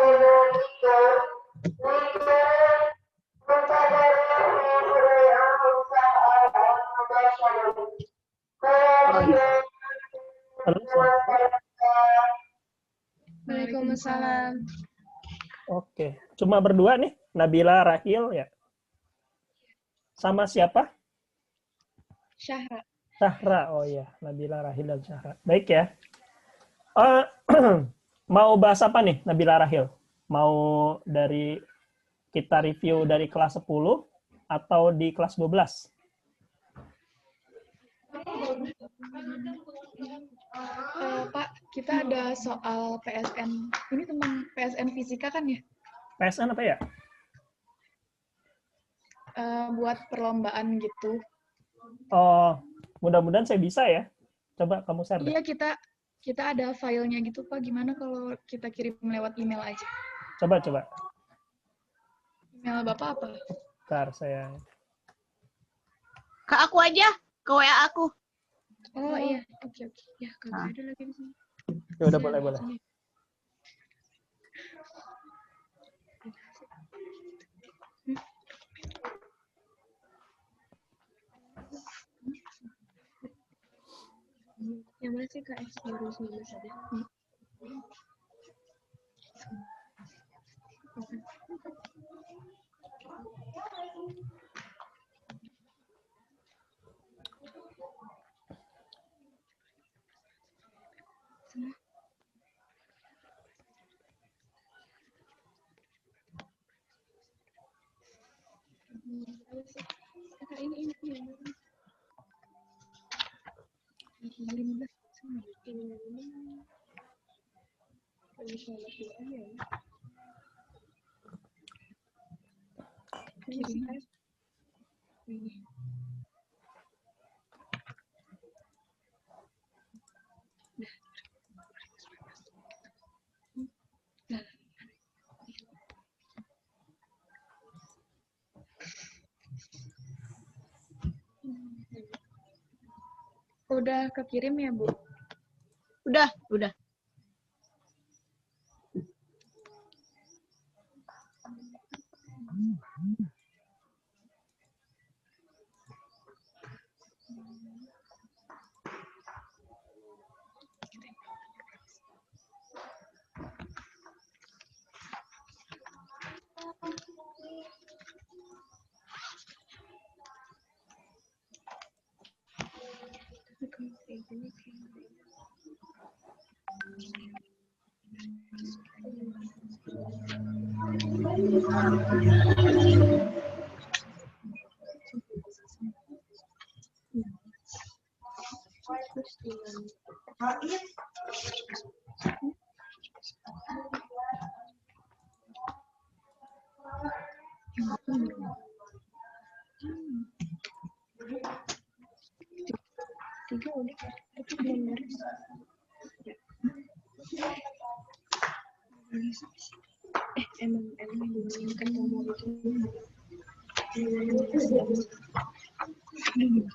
Halo, selamat. Waalaikumsalam. Oke, cuma berdua nih, Nabila, Rahil ya. Sama siapa? Syahra. Syahra. Oh ya, Nabila, Rahil, dan Syahra. Baik ya. Mau bahas apa nih, Nabila, Rahil? Mau dari kita review dari kelas 10 atau di kelas 12? Pak, kita ada soal PSN. Ini tentang PSN fisika kan ya? PSN apa ya? Buat perlombaan gitu. Oh, mudah-mudahan saya bisa ya. Coba kamu share deh. Iya, kita ada filenya gitu, Pak. Gimana kalau kita kirim lewat email aja? Coba. Email Bapak apa? Bentar, saya... Ke aku aja, ke WA aku. Oh iya, oke. Ya, Kakak ada lagi di sini. Ya udah, boleh. Yang mana sih KX 2019 ada? Ini. 15 sama. Ini. Udah kekirim ya, Bu? Udah. Tiga udah, tapi belum beres. Emang diinginkan kamu itu.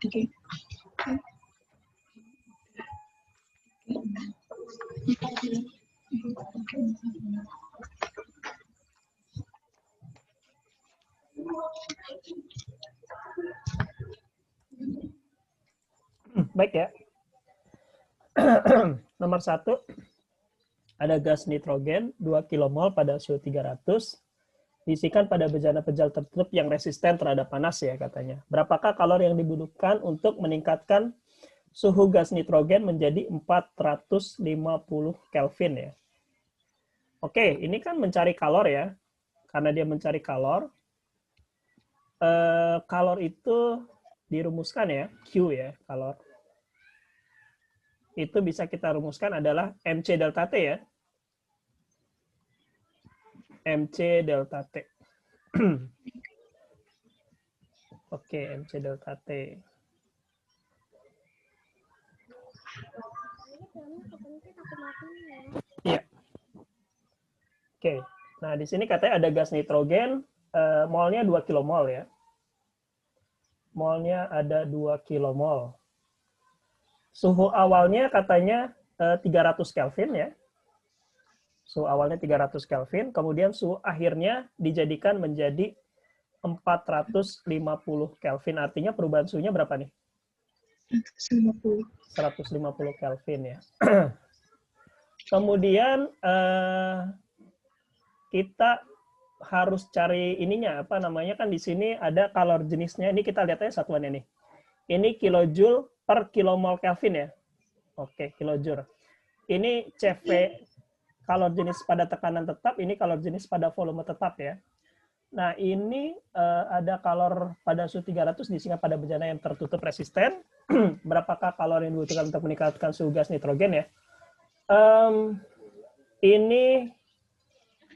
Tiga. Baik ya. Nomor 1, ada gas nitrogen 2 kmol pada suhu 300, diisikan pada bejana pejal tertutup yang resisten terhadap panas ya katanya. Berapakah kalori yang dibutuhkan untuk meningkatkan suhu gas nitrogen menjadi 450 Kelvin ya? Oke, ini kan mencari kalor ya. Karena dia mencari kalor, kalor itu dirumuskan ya, Q ya, kalor. Itu bisa kita rumuskan adalah MC delta T ya. MC delta T. Oke, MC delta T. Iya. Oke. Nah, di sini katanya ada gas nitrogen, molnya 2 kmol ya. Molnya ada 2 kmol. Suhu awalnya katanya 300 Kelvin ya. Suhu awalnya 300 Kelvin, kemudian suhu akhirnya dijadikan menjadi 450 Kelvin. Artinya perubahan suhunya berapa nih? 150 Kelvin ya. Kemudian kita harus cari ininya, apa namanya, kan di sini ada kalor jenisnya. Ini kita lihat aja satuannya nih. Ini kilojoule per kilomol Kelvin ya. Oke, kilojoule. Ini CV kalor jenis pada tekanan tetap, ini kalor jenis pada volume tetap ya. Nah, ini ada kalor pada suhu 300 disingkat pada bejana yang tertutup resisten. Berapakah kalor yang dibutuhkan untuk meningkatkan suhu gas nitrogen ya? Ini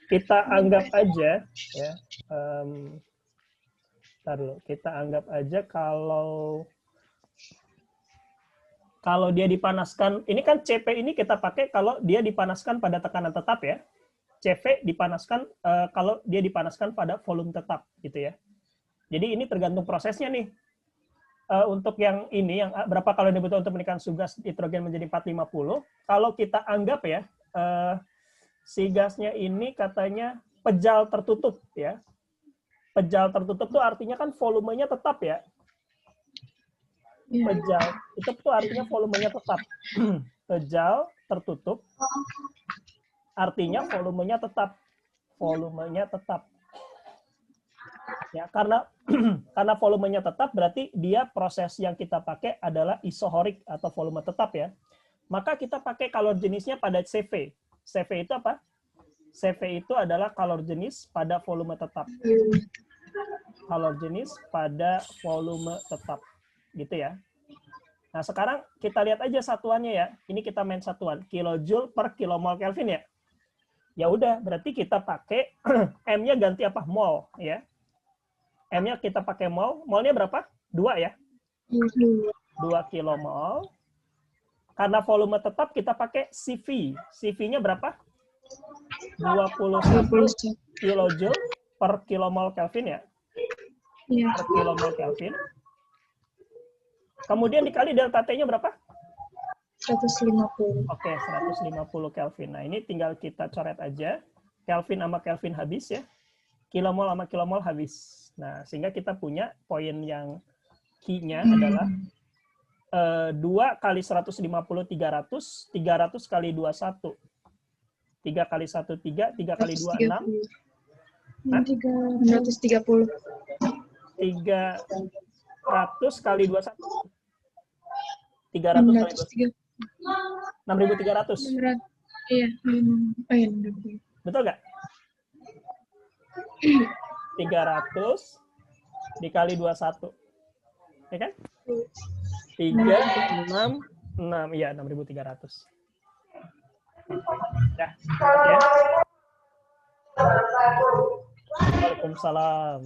kita anggap aja ya. Ntar dulu, kita anggap aja kalau dia dipanaskan, ini kan CP ini kita pakai kalau dia dipanaskan pada tekanan tetap ya. CV dipanaskan kalau dia dipanaskan pada volume tetap gitu ya. Jadi ini tergantung prosesnya nih. Untuk yang ini, yang berapa kalori yang dibutuhkan untuk meningkatkan suhu gas nitrogen menjadi 450, kalau kita anggap ya, si gasnya ini katanya pejal tertutup ya. Pejal tertutup tuh artinya kan volumenya tetap ya. Pejal itu tuh artinya volumenya tetap. Pejal tertutup artinya volumenya tetap. Volumenya tetap. Ya, karena volumenya tetap berarti dia proses yang kita pakai adalah isohorik atau volume tetap ya. Maka kita pakai kalor jenisnya pada CV. CV itu apa? CV itu adalah kalor jenis pada volume tetap. Kalor jenis pada volume tetap. Gitu ya. Nah, sekarang kita lihat aja satuannya ya. Ini kita main satuan, kilojoule per kilomol Kelvin ya. Ya udah, berarti kita pakai M-nya ganti apa? Mol ya. M-nya kita pakai mol. Molnya berapa? 2 ya. 2 kilomol. Karena volume tetap kita pakai CV. CV-nya berapa? 21 kilojoule per kilomol Kelvin ya. Per kilomol Kelvin. Kemudian dikali delta T-nya berapa? 150. Oke, 150 Kelvin. Nah, ini tinggal kita coret aja. Kelvin sama Kelvin habis ya. Kilomol sama kilomol habis. Nah, sehingga kita punya poin yang key-nya adalah 2 kali 150, 300. 300 kali 21. 3 kali 1, 3. 3 kali 2, 6. 330. 300 kali 21. 300 kali 21. 6.300. Iya. Betul nggak? 300 dikali 21. Ya kan? 3, 6, 6. Iya, 6.300. Ya. Ya. Waalaikumsalam.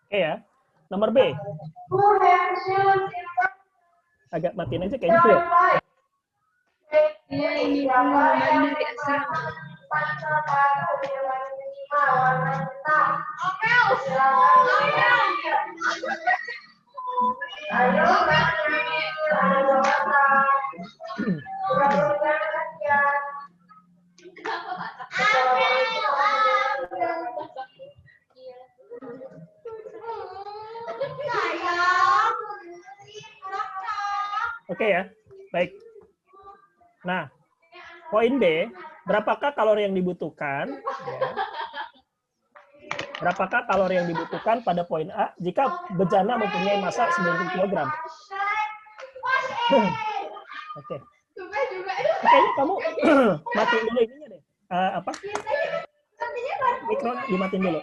Oke ya. Nomor B. Agak matiin aja kayaknya tuh ya. Iya, ini pengumuman dari asrama. Oke ya, baik. Nah, poin B, berapakah kalori yang dibutuhkan? Ya. Berapakah kalori yang dibutuhkan pada poin A jika bejana mempunyai massa 90 kg? Oke. Oke, kamu matiin dulu ininya deh. Apa? Mikro dimatiin dulu.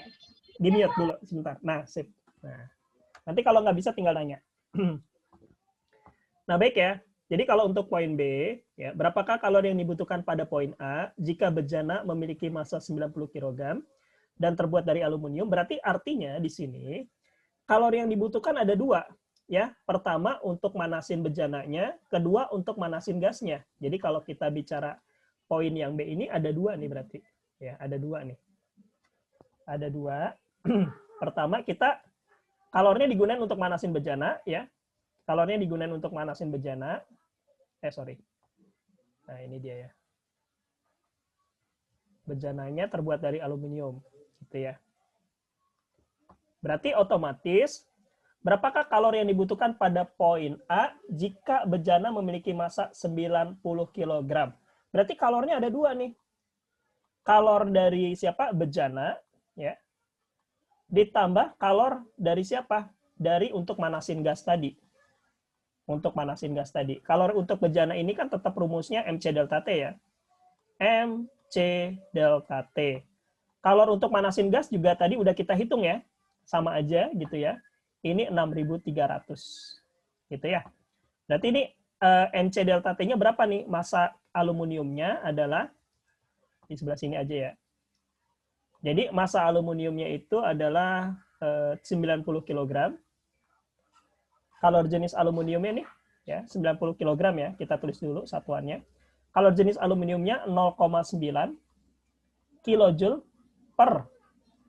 Di-mute dulu sebentar. Nah, sip. Nah, nanti kalau nggak bisa tinggal nanya. Nah, baik ya. Jadi kalau untuk poin B, ya, berapakah kalori yang dibutuhkan pada poin A jika bejana memiliki massa 90 kg dan terbuat dari aluminium? Berarti artinya di sini kalori yang dibutuhkan ada 2. Ya, pertama untuk manasin bejananya, kedua untuk manasin gasnya. Jadi kalau kita bicara poin yang B ini ada 2 nih berarti. Ya, ada 2 nih. Ada 2. Pertama kita kalorinya digunakan untuk manasin bejana, ya. kalornya digunakan untuk manasin bejana. Sorry. Nah, ini dia ya. Bejananya terbuat dari aluminium, gitu ya. Berarti otomatis, berapakah kalori yang dibutuhkan pada poin A jika bejana memiliki massa 90 kg? Berarti kalornya ada dua nih. Kalor dari siapa? Bejana, ya. Ditambah kalor dari siapa? Dari untuk manasin gas tadi. Untuk manasin gas tadi. Kalor untuk bejana ini kan tetap rumusnya MC delta T ya. MC delta T. Kalor untuk manasin gas juga tadi udah kita hitung ya. Sama aja gitu ya. Ini 6.300. Gitu ya. Berarti ini MC delta T-nya berapa nih? Massa aluminiumnya adalah di sebelah sini aja ya. Jadi massa aluminiumnya itu adalah 90 kg. Kalor jenis aluminiumnya nih ya 90 kg ya. Kita tulis dulu satuannya. Kalor jenis aluminiumnya 0,9 kilojoule per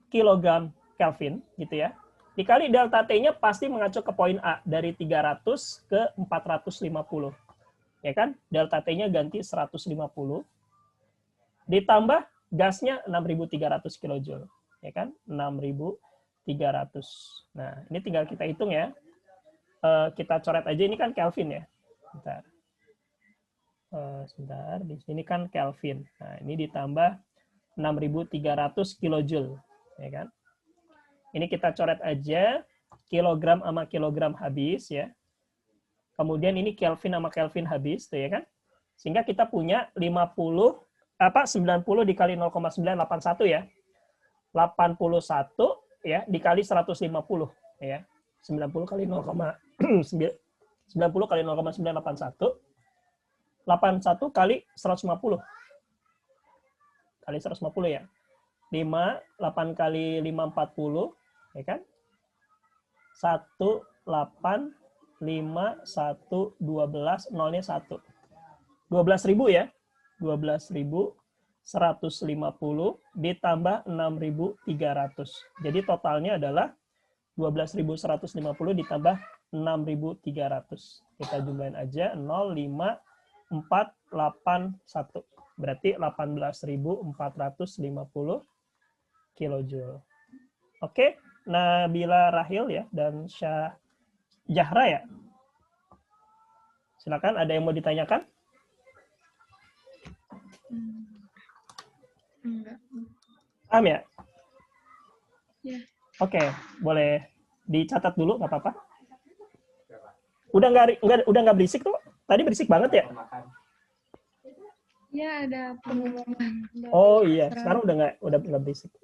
kilogram Kelvin gitu ya. Dikali delta T-nya pasti mengacu ke poin A dari 300 ke 450. Ya kan? Delta T-nya ganti 150. Ditambah gasnya 6.300 kilojoule. Ya kan? 6.300. Nah, ini tinggal kita hitung ya. Kita coret aja, ini kan Kelvin ya. Bentar. Sebentar, di sini kan Kelvin. Nah, ini ditambah 6.300 kilojoule. Ya kan? Ini kita coret aja kilogram sama kilogram habis ya. Kemudian ini Kelvin sama Kelvin habis tuh ya kan. Sehingga kita punya 90 dikali 0,981 ya. 81 ya dikali 150 ya. 90 kali 90 kali 0,981 81 kali 150 kali 150 ya. 5 8 kali 5 40 ya kan? 1 8 5 1 12 nolnya 1. 12.000 ya. 12.150 ditambah 6.300. Jadi totalnya adalah 12.150 ditambah 6.300. Kita jumlahin aja 0,5481. Berarti 18.450 kilojoule. Oke, Nabila Rahil ya dan Syah Jahra ya. Silakan, ada yang mau ditanyakan? Enggak. Paham ya? Ya. Oke, boleh dicatat dulu, nggak apa-apa. Udah nggak berisik tuh? Tadi berisik banget ya? Ya, ada pengumuman. Oh iya, sekarang udah nggak berisik.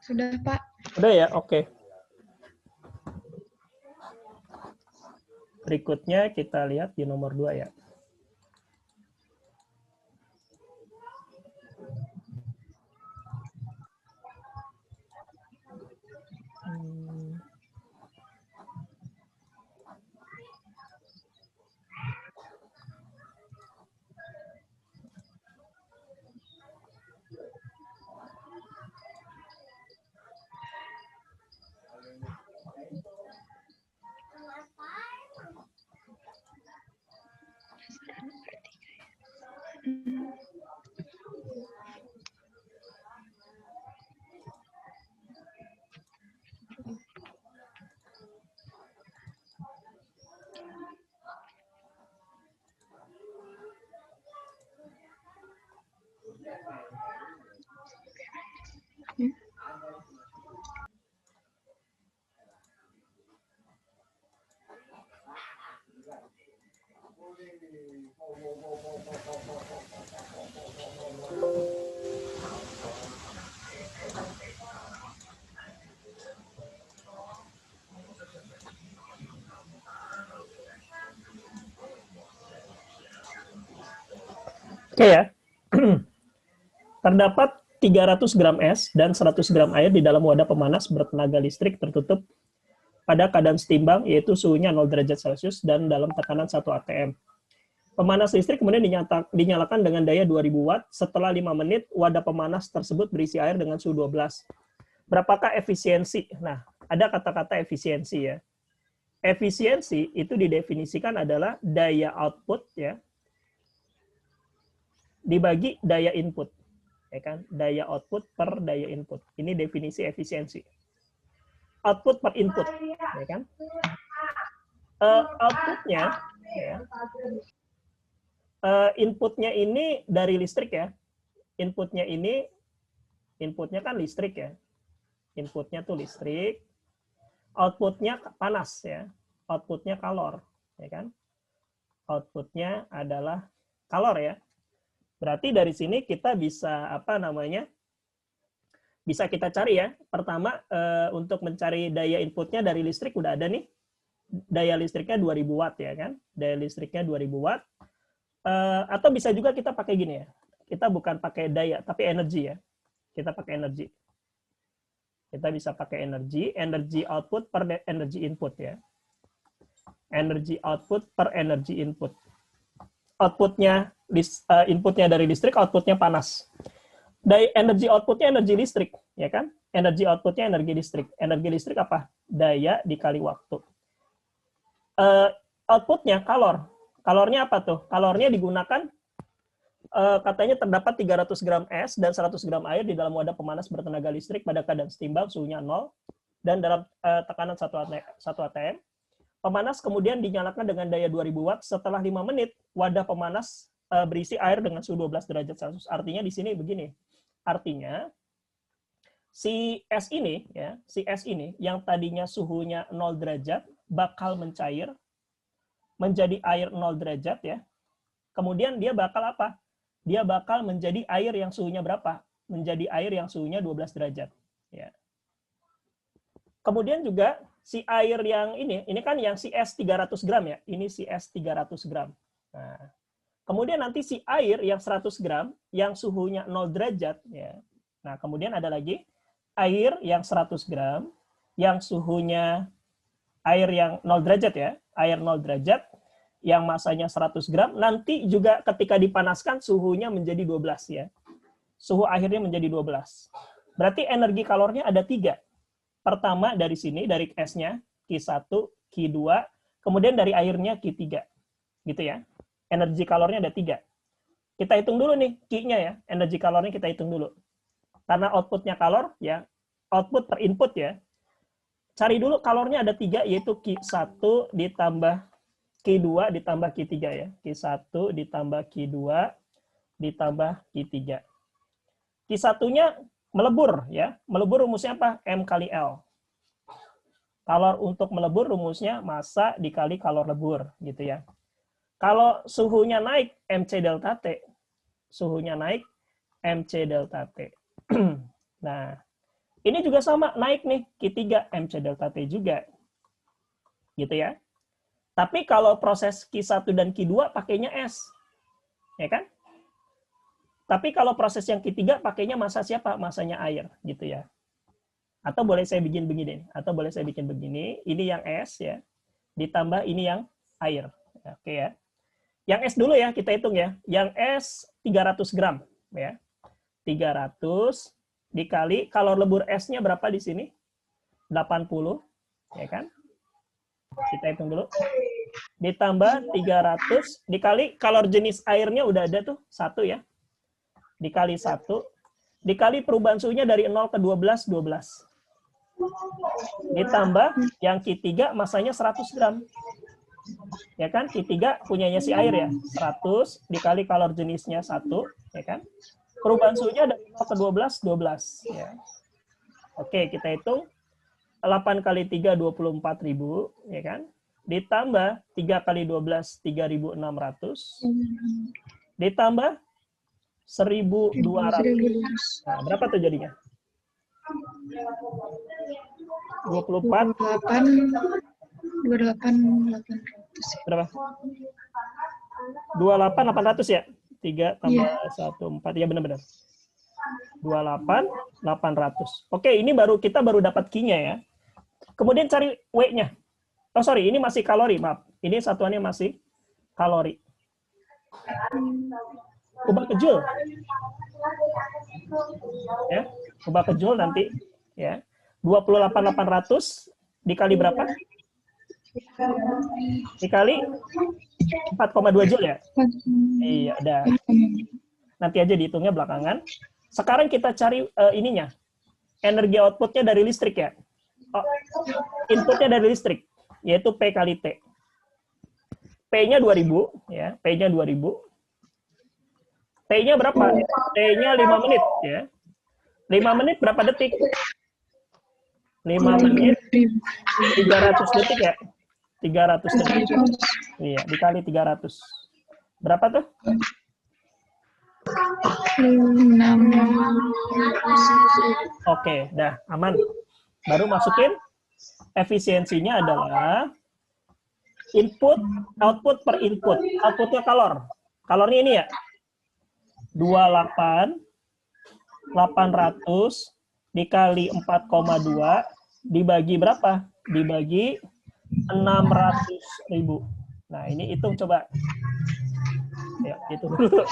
Sudah, Pak. Udah ya, oke. Berikutnya kita lihat di nomor 2 ya. Oke ya. Terdapat 300 gram es dan 100 gram air di dalam wadah pemanas bertenaga listrik tertutup pada keadaan setimbang, yaitu suhunya 0 derajat Celcius dan dalam tekanan 1 atm. Pemanas listrik kemudian dinyalakan dengan daya 2000 watt. Setelah 5 menit, wadah pemanas tersebut berisi air dengan suhu 12. Berapakah efisiensi? Nah, ada kata-kata efisiensi ya. Efisiensi itu didefinisikan adalah daya output ya, dibagi daya input, ya kan? Daya output per daya input. Ini definisi efisiensi. Output per input, ya kan? Outputnya, ya, inputnya ini dari listrik ya. Inputnya kan listrik ya. Inputnya tuh listrik. Outputnya panas ya. Outputnya kalor, ya kan? Outputnya adalah kalor ya. Berarti dari sini kita bisa bisa kita cari ya. Pertama untuk mencari daya inputnya dari listrik udah ada nih. Daya listriknya 2000 watt ya kan. Daya listriknya 2000 watt. Atau bisa juga kita pakai gini ya. Kita bukan pakai daya tapi energi ya. Kita pakai energi. Kita bisa pakai energi output per energi input ya. Energi output per energi input. Outputnya inputnya dari listrik, outputnya panas. Dari energi outputnya energi listrik, ya kan? Energi outputnya energi listrik. Energi listrik apa? Daya dikali waktu. Outputnya kalor. Kalornya apa tuh? Kalornya digunakan katanya terdapat 300 gram es dan 100 gram air di dalam wadah pemanas bertenaga listrik pada keadaan setimbang, suhunya 0 dan dalam tekanan 1 atm. Pemanas kemudian dinyalakan dengan daya 2000 watt. Setelah 5 menit, wadah pemanas berisi air dengan suhu 12 derajat Celcius. Artinya di sini begini. Artinya si es ini yang tadinya suhunya 0 derajat bakal mencair menjadi air 0 derajat ya. Kemudian dia bakal apa? Dia bakal menjadi air yang suhunya berapa? Menjadi air yang suhunya 12 derajat ya. Kemudian juga si air yang ini kan yang si es 300 gram ya. Ini si es 300 gram. Nah, kemudian nanti si air yang 100 gram yang suhunya 0 derajat ya. Nah, kemudian ada lagi air yang 100 gram yang suhunya air yang 0 derajat ya. Air 0 derajat yang masanya 100 gram nanti juga ketika dipanaskan suhunya menjadi 12 ya. Suhu akhirnya menjadi 12. Berarti energi kalornya ada 3. Pertama dari sini, dari esnya, Q1, Q2, kemudian dari airnya Q3. Gitu ya. Energi kalornya ada 3. Kita hitung dulu nih, Q-nya ya. Energi kalornya kita hitung dulu. Karena outputnya kalor, ya. Output per input ya. Cari dulu kalornya ada 3, yaitu Q1 ditambah Q2 ditambah Q3 ya. Q1 ditambah Q2 ditambah Q3. Q1-nya melebur ya. Melebur rumusnya apa? M kali L. Kalor untuk melebur rumusnya massa dikali kalor lebur gitu ya. Kalau suhunya naik MC delta T. Suhunya naik MC delta T. Nah, ini juga sama naik nih Q3 MC delta T juga. Gitu ya. Tapi kalau proses Q1 dan Q2 pakainya S. Ya kan? Tapi kalau proses yang Q3 pakainya massa siapa? Massanya air, gitu ya. Atau boleh saya bikin begini. Ini yang S ya. Ditambah ini yang air. Oke ya. Yang S dulu ya, kita hitung ya. Yang S 300 gram ya. 300 dikali kalor lebur S-nya berapa di sini? 80, ya kan? Kita hitung dulu. Ditambah 300 dikali kalor jenis airnya udah ada tuh 1 ya. Dikali 1, dikali perubahan suhunya dari 0 ke 12, 12. Ditambah yang Q3 masanya 100 gram. Ya kan? Q3 punyanya si air ya. 100 dikali kalor jenisnya 1, ya kan? Perubahan suhunya dari 0 ke 12, 12. Ya. Oke, kita hitung. 8 kali 3, 24.000, ya kan? ditambah 3 kali 12, 3.600, ditambah 1.200. Nah, berapa tuh jadinya? 24, 28.800. berapa? 28.800 ya? 3 tambah 1, 4. Ya benar-benar. 28.800. Oke, ini kita baru dapat Q-nya ya. Kemudian cari W-nya. Oh, sorry, ini masih kalori, maaf. Ini satuannya masih kalori. Ubah ke joule. Ya, ubah ke joule nanti ya. 28.800 dikali berapa? Dikali 4,2 joule ya? Iya, udah. Nanti aja dihitungnya belakangan. Sekarang kita cari ininya. Energi outputnya dari listrik ya. Oh, inputnya dari listrik, yaitu P kali T. P-nya 2000, ya. P-nya 2000. T-nya berapa? T-nya 5 menit, ya. 5 menit berapa detik? 5 menit 300 detik ya. 300 detik. Iya, dikali 300. Berapa tuh? 6. Oke, dah aman. Baru masukin efisiensinya adalah input, output per input. Outputnya kalor. Kalornya ini ya. 28.800 dikali 4,2 dibagi berapa? Dibagi 600.000. Nah, ini hitung coba. Ya, hitung dulu.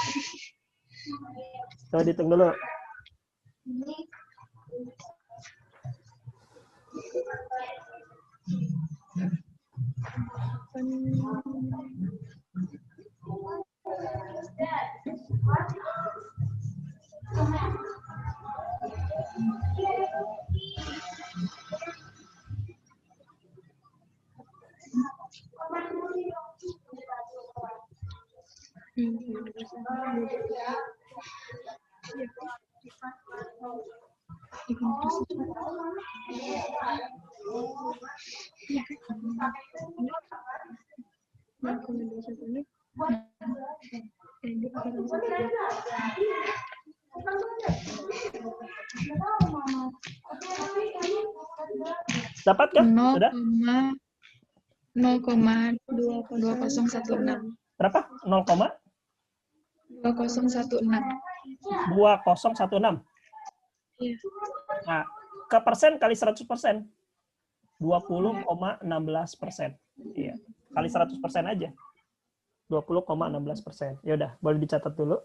Coba hitung dulu. Dapatkah? Sudah? 0,2016. Berapa? 2016. 2016. Iya. Nah, ke persen kali 100%. 20,16%. Iya. Kali 100% aja. 20,16%. Ya udah, boleh dicatat dulu.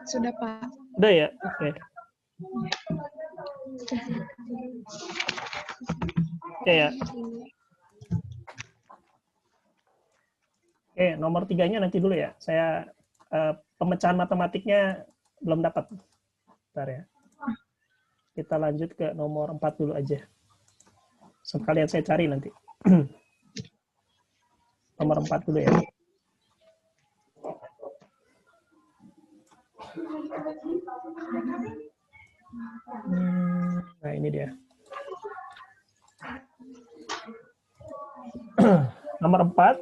Sudah, Pak. Udah ya? Oke. Oke ya. Oke, nomor 3-nya nanti dulu ya. Saya pemecahan matematiknya belum dapat. Bentar ya. Kita lanjut ke nomor 4 dulu aja. Sekalian saya cari nanti. Nomor 4 dulu ya. Nah, ini dia. Nomor 4.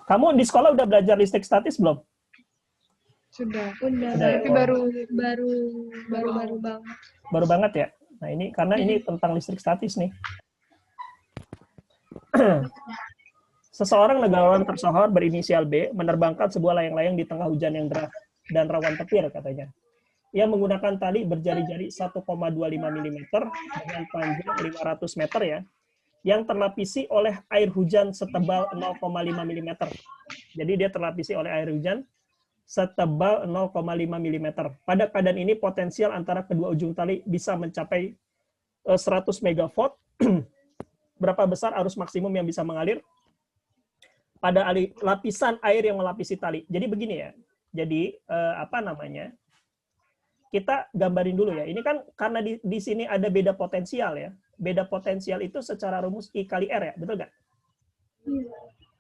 Kamu di sekolah udah belajar listrik statis belum? Sudah. Udah, Tapi ya? baru banget. Baru banget ya? Nah, ini karena ini tentang listrik statis nih. Seseorang negarawan tersohor berinisial B menerbangkan sebuah layang-layang di tengah hujan yang deras dan rawan petir, katanya. Ia menggunakan tali berjari-jari 1,25 mm dengan panjang 500 meter ya, yang terlapisi oleh air hujan setebal 0,5 mm. Jadi dia terlapisi oleh air hujan setebal 0,5 mm. Pada keadaan ini potensial antara kedua ujung tali bisa mencapai 100 megawatt. Berapa besar arus maksimum yang bisa mengalir pada lapisan air yang melapisi tali. Jadi begini ya. Jadi kita gambarin dulu ya. Ini kan karena di sini ada beda potensial ya. Beda potensial itu secara rumus I kali R ya, betul nggak?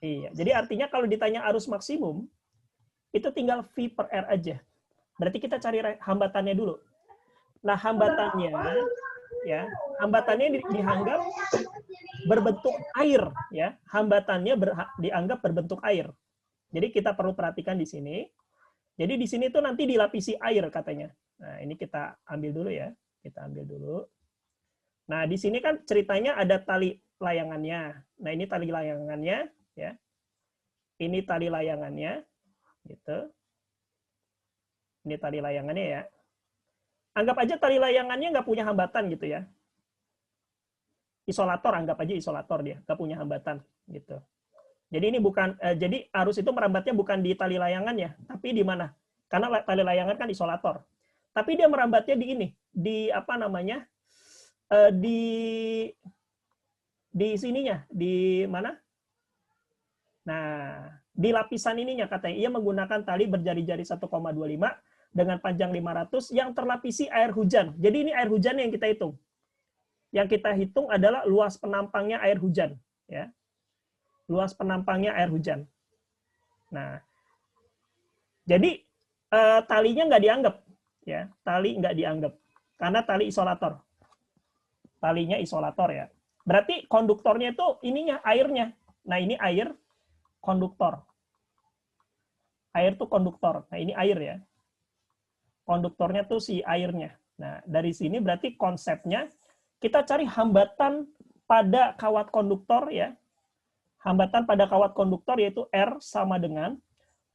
Iya. Jadi artinya kalau ditanya arus maksimum, itu tinggal V per R aja. Berarti kita cari hambatannya dulu. Nah, hambatannya dianggap berbentuk air ya. Hambatannya dianggap berbentuk air. Jadi kita perlu perhatikan di sini. Jadi di sini tuh nanti dilapisi air katanya. Nah, ini kita ambil dulu ya. Kita ambil dulu. Nah, di sini kan ceritanya ada tali layangannya. Nah, ini tali layangannya ya. Ini tali layangannya gitu. Ini tali layangannya ya. Anggap aja tali layangannya nggak punya hambatan gitu ya. Isolator, anggap aja isolator dia, nggak punya hambatan gitu. Jadi ini bukan, jadi arus itu merambatnya bukan di tali layangannya, tapi di mana? Karena tali layangan kan isolator. Tapi dia merambatnya di ini, di apa namanya? Di sininya, di mana? Nah, di lapisan ininya katanya ia menggunakan tali berjari-jari 1,25 dengan panjang 500 yang terlapisi air hujan. Jadi ini air hujan yang kita hitung. Yang kita hitung adalah luas penampangnya air hujan, ya. Luas penampangnya air hujan. Nah, jadi talinya nggak dianggap, ya. Tali nggak dianggap karena tali isolator. Talinya isolator ya. Berarti konduktornya itu ininya airnya. Nah, ini air konduktor. Air tuh konduktor. Nah, ini air ya. Konduktornya tuh si airnya. Nah, dari sini berarti konsepnya kita cari hambatan pada kawat konduktor ya. Hambatan pada kawat konduktor yaitu R sama dengan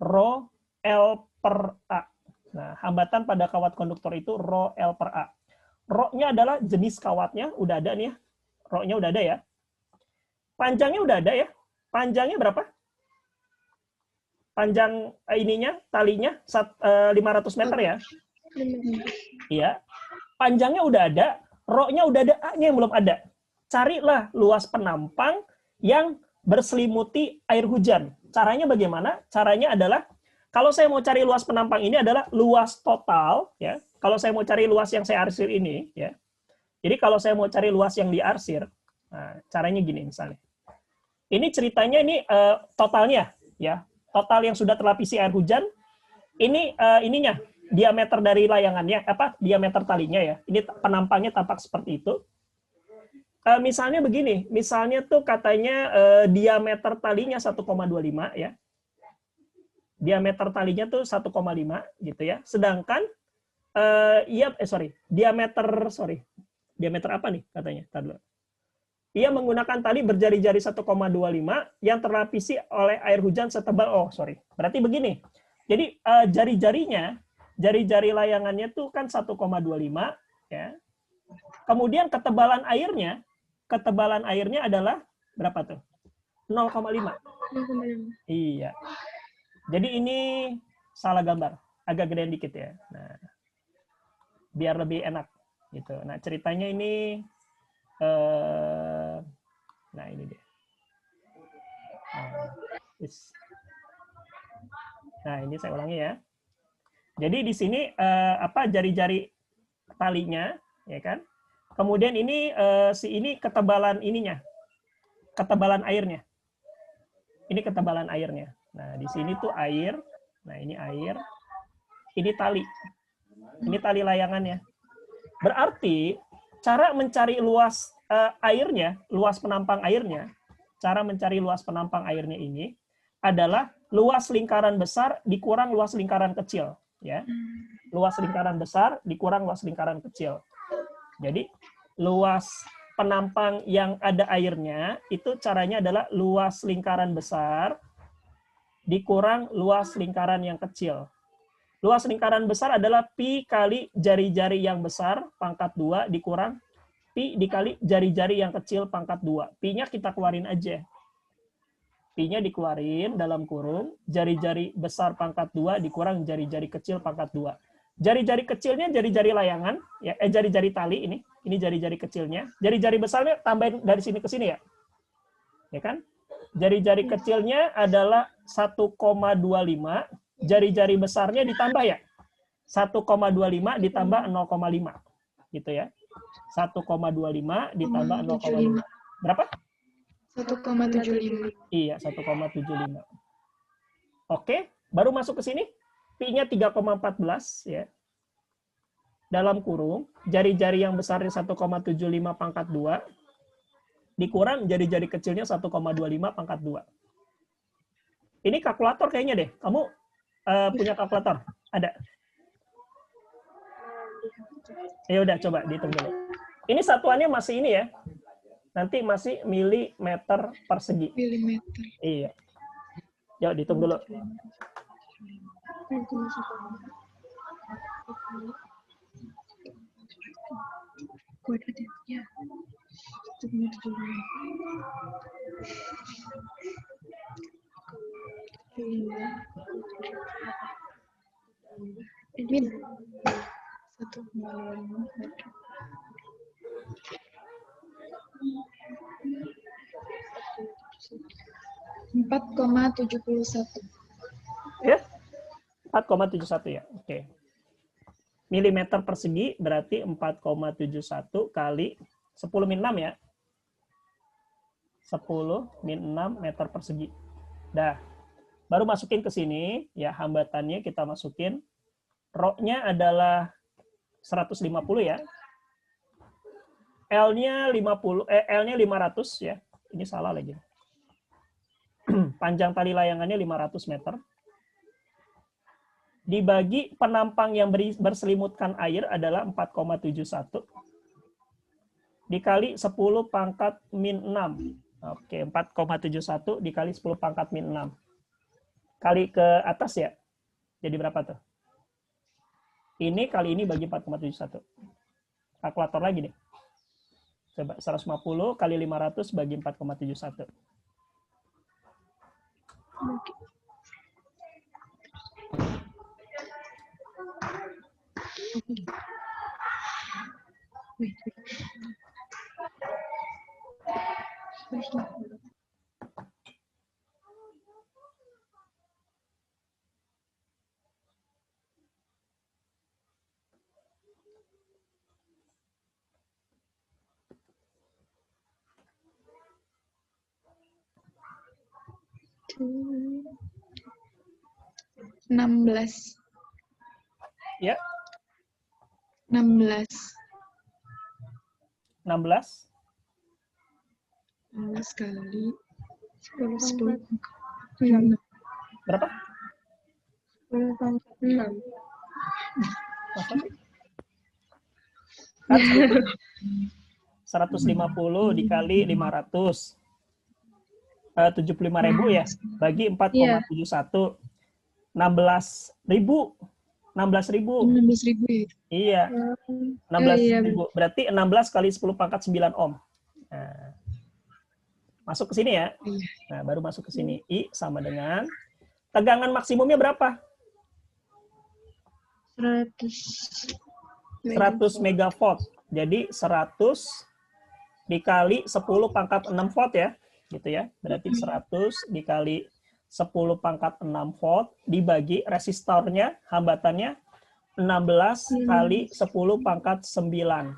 Rho L per A. Nah, hambatan pada kawat konduktor itu Rho L per A. Rho-nya adalah jenis kawatnya, udah ada nih ya. Rho-nya udah ada ya. Panjangnya udah ada ya. Panjangnya berapa? Panjang ininya, talinya 500 meter ya. Iya. Panjangnya udah ada, Rho-nya udah ada, A-nya yang belum ada. Carilah luas penampang yang berselimuti air hujan. Caranya bagaimana? Caranya adalah kalau saya mau cari luas penampang ini adalah luas total ya. Kalau saya mau cari luas yang saya arsir ini ya. Jadi kalau saya mau cari luas yang diarsir, nah, caranya gini misalnya. Ini ceritanya ini totalnya ya. Total yang sudah terlapisi air hujan. Ini ininya diameter dari layangannya diameter talinya ya. Ini penampangnya tampak seperti itu. Misalnya begini, misalnya tuh katanya diameter talinya 1,25 ya. Diameter talinya tuh 1,5 gitu ya. Sedangkan diameter apa nih katanya? Tadi. Ia menggunakan tali berjari-jari 1,25 yang terlapisi oleh air hujan setebal Berarti begini. Jadi jari-jari layangannya tuh kan 1,25 ya. Kemudian ketebalan airnya adalah berapa tuh? 0,5. Iya. Jadi ini salah gambar, agak gedean dikit ya. Nah, biar lebih enak gitu. Nah, ceritanya ini nah ini dia. Nah, ini saya ulangi ya. Jadi di sini jari-jari talinya, ya kan? Kemudian ini ini ketebalan ininya, ketebalan airnya. Ini ketebalan airnya. Nah, di sini tuh air. Nah, ini air. Ini tali. Ini tali layangannya. Berarti cara mencari luas airnya, luas penampang airnya, cara mencari luas penampang airnya ini adalah luas lingkaran besar dikurang luas lingkaran kecil, ya. Luas lingkaran besar dikurang luas lingkaran kecil. Jadi luas penampang yang ada airnya itu caranya adalah luas lingkaran besar dikurang luas lingkaran yang kecil. Luas lingkaran besar adalah pi kali jari-jari yang besar pangkat 2 dikurang pi dikali jari-jari yang kecil pangkat 2. Pi-nya kita keluarin aja. Pi-nya dikeluarin dalam kurung, jari-jari besar pangkat 2 dikurang jari-jari kecil pangkat 2. Jari-jari kecilnya jari-jari layangan, ya, jari-jari tali ini jari-jari kecilnya. Jari-jari besarnya tambahin dari sini ke sini ya. Ya kan? Jari-jari kecilnya adalah 1,25, jari-jari besarnya ditambah ya. 1,25 ditambah 0,5. Gitu ya. 1,25 ditambah 0,5. Berapa? 1,75. Iya, 1,75. Oke, baru masuk ke sini. Pi-nya 3,14 ya. Dalam kurung, jari-jari yang besarnya 1,75 pangkat 2 dikurang jari-jari kecilnya 1,25 pangkat 2. Ini kalkulator kayaknya deh. Kamu punya kalkulator? Ada? Ya udah, coba dihitung dulu. Ini satuannya masih ini ya. Nanti masih milimeter persegi. Milimeter. Iya. Yuk, dihitung dulu. Kuadratnya. Min. 4,71. Ya? 4,71 ya. Oke. Milimeter persegi berarti 4,71 kali 10 min 6 ya. 10 min 6 meter persegi. Dah. Baru masukin ke sini, ya hambatannya kita masukin. Rho-nya adalah 150 ya. L-nya 500 ya. Ini salah lagi. Panjang tali layangannya 500 meter. Dibagi penampang yang berselimutkan air adalah 4,71. Dikali 10 pangkat min 6. Oke, 4,71 dikali 10 pangkat min 6. Kali ke atas ya. Jadi berapa tuh? Ini kali ini bagi 4,71. Kalkulator lagi deh. Coba 150 kali 500 bagi 4,71. Ya. 16 kali 10. Berapa? 150 dikali 500. 75.000 ya, bagi 4,71. 16.000 16.000. 16.000 ya. Iya, Oh, iya, 16.000. Berarti 16 kali 10 pangkat 9 ohm. Nah, masuk ke sini ya. iya. Nah, baru masuk ke sini. I sama dengan tegangan maksimumnya berapa? 100 megavolt. Jadi 100 dikali 10 pangkat 6 volt ya. Gitu ya. Berarti 100 dikali 10 pangkat 6 volt dibagi resistornya, hambatannya 16 kali 10 pangkat 9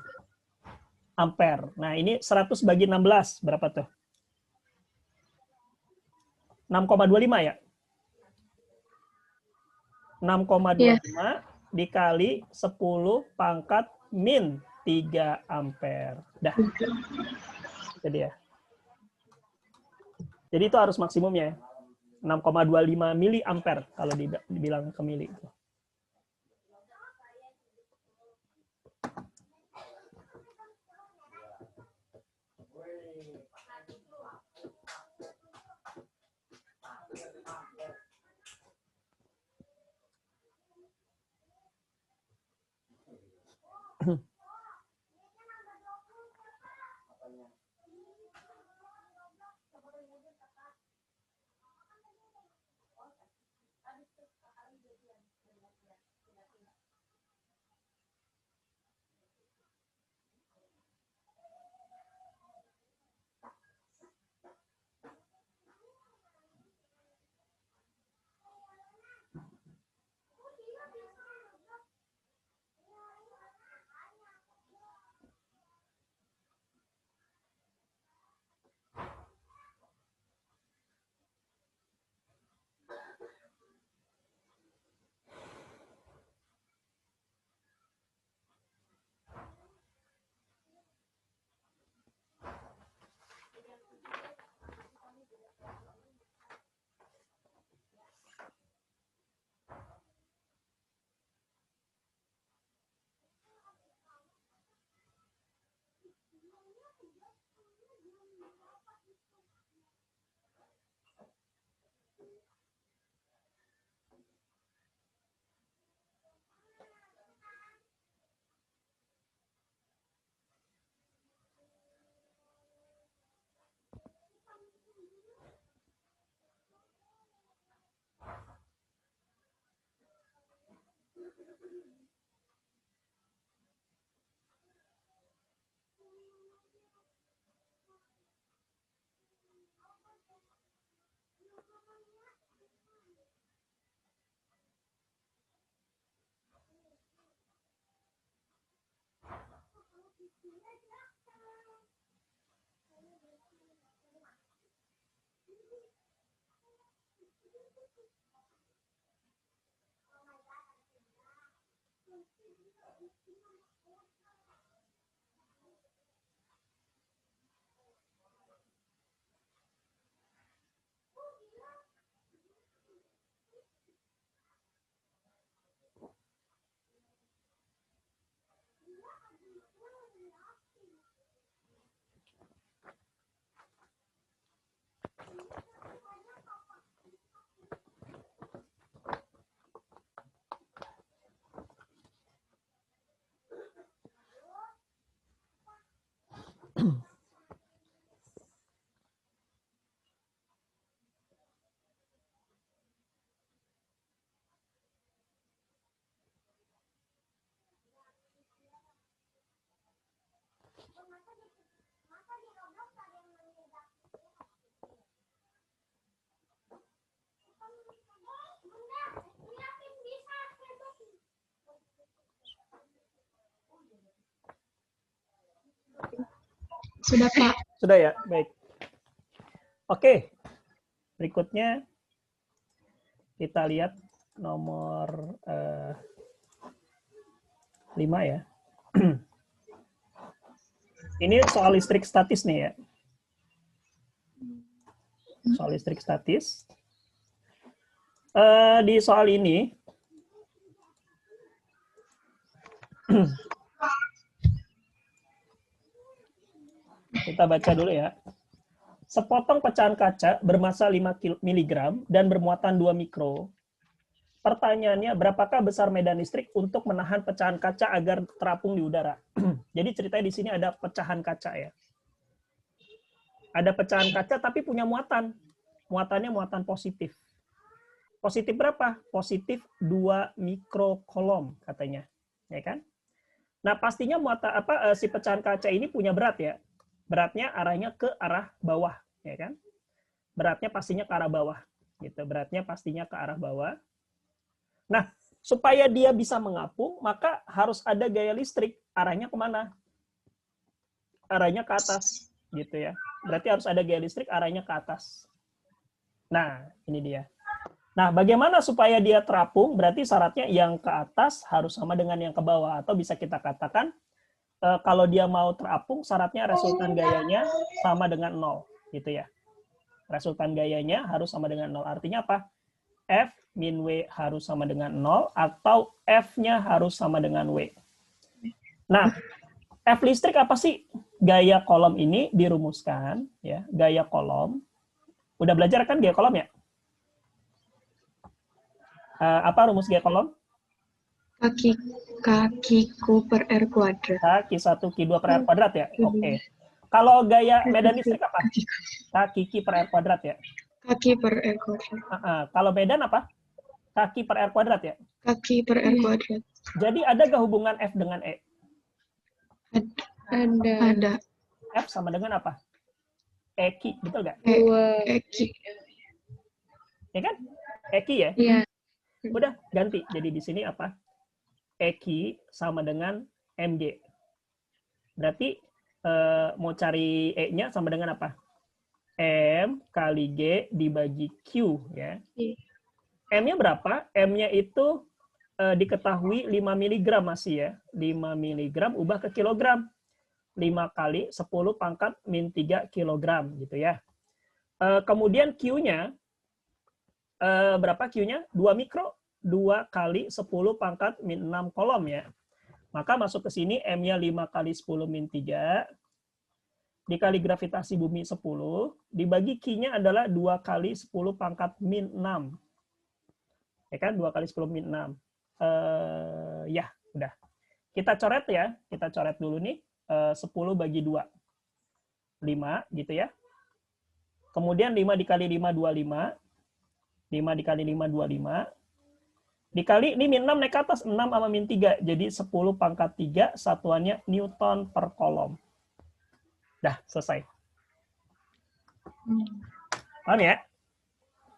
ampere. Nah, ini 100 bagi 16 berapa tuh? 6,25 ya? 6,25 dikali 10 pangkat min 3 ampere. Dah. Itu dia. Jadi itu harus maksimumnya ya. 6,25 mili ampere kalau dibilang ke mili. Sudah, Pak. Sudah ya? Baik. Oke. Berikutnya kita lihat nomor 5 ya. Ini soal listrik statis nih ya. Soal listrik statis. Di soal ini, kita baca dulu ya. Sepotong pecahan kaca bermassa 5 mg dan bermuatan 2 mikro pertanyaannya, berapakah besar medan listrik untuk menahan pecahan kaca agar terapung di udara? Jadi ceritanya di sini ada pecahan kaca ya. Ada pecahan kaca tapi punya muatan. Muatannya muatan positif. Positif berapa? Positif 2 mikrokolom katanya. Ya kan? Nah, pastinya si pecahan kaca ini punya berat ya. Beratnya arahnya ke arah bawah, ya kan? Beratnya pastinya ke arah bawah. Gitu. Beratnya pastinya ke arah bawah. Nah, supaya dia bisa mengapung, maka harus ada gaya listrik. Arahnya kemana? Arahnya ke atas, gitu ya. Berarti harus ada gaya listrik arahnya ke atas. Nah, ini dia. Nah, bagaimana supaya dia terapung? Berarti syaratnya yang ke atas harus sama dengan yang ke bawah. Atau bisa kita katakan, kalau dia mau terapung, syaratnya resultan gayanya sama dengan 0. Gitu ya. Resultan gayanya harus sama dengan 0. Artinya apa? F min W harus sama dengan 0 atau F-nya harus sama dengan W. Nah, F listrik apa sih? Gaya kolom ini dirumuskan, ya. Gaya kolom. Udah belajar kan gaya kolom ya? Apa rumus gaya kolom? Kakiku per R kuadrat. Q1, Q2 per R kuadrat ya? Oke. Kalau gaya medan listrik apa? Kaki per R kuadrat ya? Kaki per R kuadrat. Kalau medan apa? Kaki per R kuadrat ya? Kaki per R kuadrat. Jadi ada nggak hubungan F dengan E? Ada. F sama dengan apa? Eki, betul nggak? Eki. Ya kan? Eki ya? Iya. Udah, ganti. Jadi di sini apa? Eki sama dengan MG. Berarti mau cari E-nya sama dengan apa? M kali G dibagi Q. Ya. M-nya berapa? M-nya itu diketahui 5 mg masih ya. 5 mg ubah ke kilogram. 5 kali 10 pangkat min 3 kilogram gitu ya. Kemudian Q-nya berapa Q-nya? 2 mikro. 2 kali 10 pangkat min 6 kolom ya. Maka masuk ke sini M-nya 5 kali 10 min 3 dikali gravitasi bumi 10 dibagi Q-nya adalah 2 kali 10 pangkat min 6. Ya kan? 2 kali 10 min 6. Ya, udah. Kita coret ya. Kita coret dulu nih. 10 bagi 2. 5 gitu ya. Kemudian 5 dikali 5, 25. 5 dikali 5, 25. Dikali, ini min 6 naik ke atas. 6 sama min 3. Jadi 10 pangkat 3 satuannya Newton per kolom. Dah, selesai. Paham ya?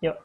Yuk.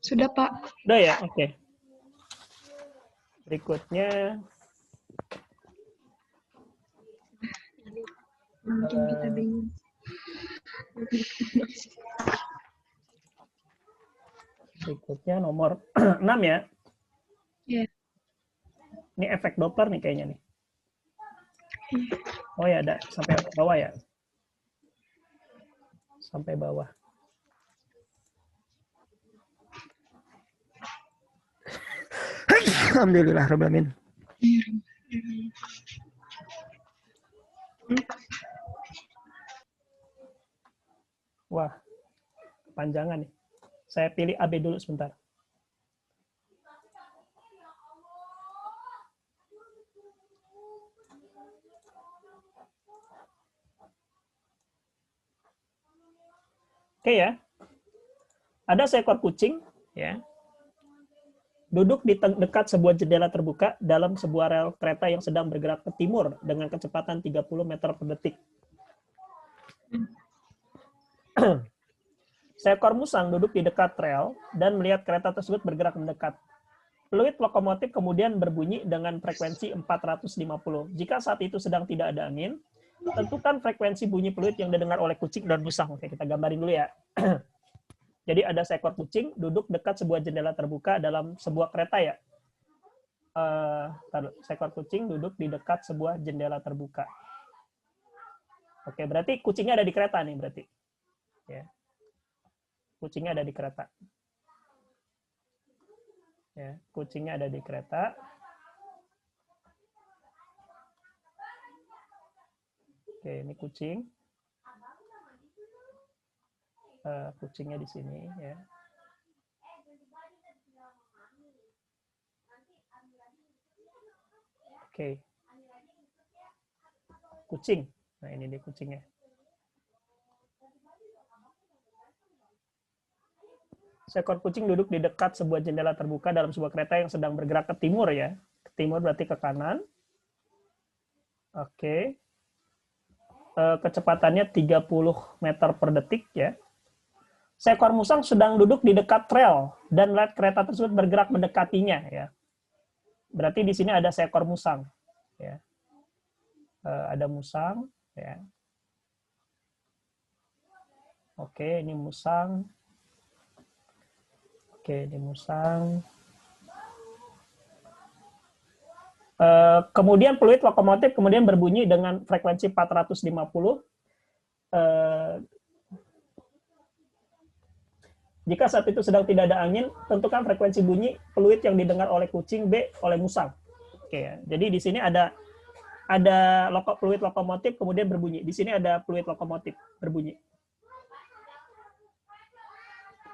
Sudah, Pak. Udah ya? Oke. Berikutnya, Mungkin kita bingung. berikutnya nomor 6 ya. Iya. Ini efek Doppler nih kayaknya nih. Oh ya, ada sampai bawah ya. Sampai bawah. Alhamdulillah Rabbil Alamin. Wah, kepanjangan nih. Saya pilih AB dulu sebentar. Oke ya. Ada seekor kucing ya. Duduk di dekat sebuah jendela terbuka dalam sebuah rel kereta yang sedang bergerak ke timur dengan kecepatan 30 meter per detik. Seekor musang duduk di dekat rel dan melihat kereta tersebut bergerak mendekat. Peluit lokomotif kemudian berbunyi dengan frekuensi 450. Jika saat itu sedang tidak ada angin, tentukan frekuensi bunyi peluit yang didengar oleh kucing dan musang. Oke, kita gambarin dulu ya. Jadi ada seekor kucing duduk dekat sebuah jendela terbuka dalam sebuah kereta ya. Seekor kucing duduk di dekat sebuah jendela terbuka. Oke, berarti kucingnya ada di kereta nih berarti. Ya. Kucingnya ada di kereta. Ya, kucingnya ada di kereta. Oke, ini kucing. Kucingnya di sini ya. Oke. Kucing. Nah, ini dia kucingnya. Seekor kucing duduk di dekat sebuah jendela terbuka dalam sebuah kereta yang sedang bergerak ke timur ya. Ke timur berarti ke kanan. Oke. Kecepatannya 30 meter per detik ya. Seekor musang sedang duduk di dekat rel dan melihat kereta tersebut bergerak mendekatinya ya. Berarti di sini ada seekor musang ya. Ada musang ya. Oke, ini musang. Oke, ini musang. Kemudian peluit lokomotif kemudian berbunyi dengan frekuensi 450. Jika saat itu sedang tidak ada angin, tentukan frekuensi bunyi peluit yang didengar oleh kucing, B oleh musang. Oke, ya. Jadi di sini ada peluit lokomotif kemudian berbunyi. Di sini ada peluit lokomotif berbunyi.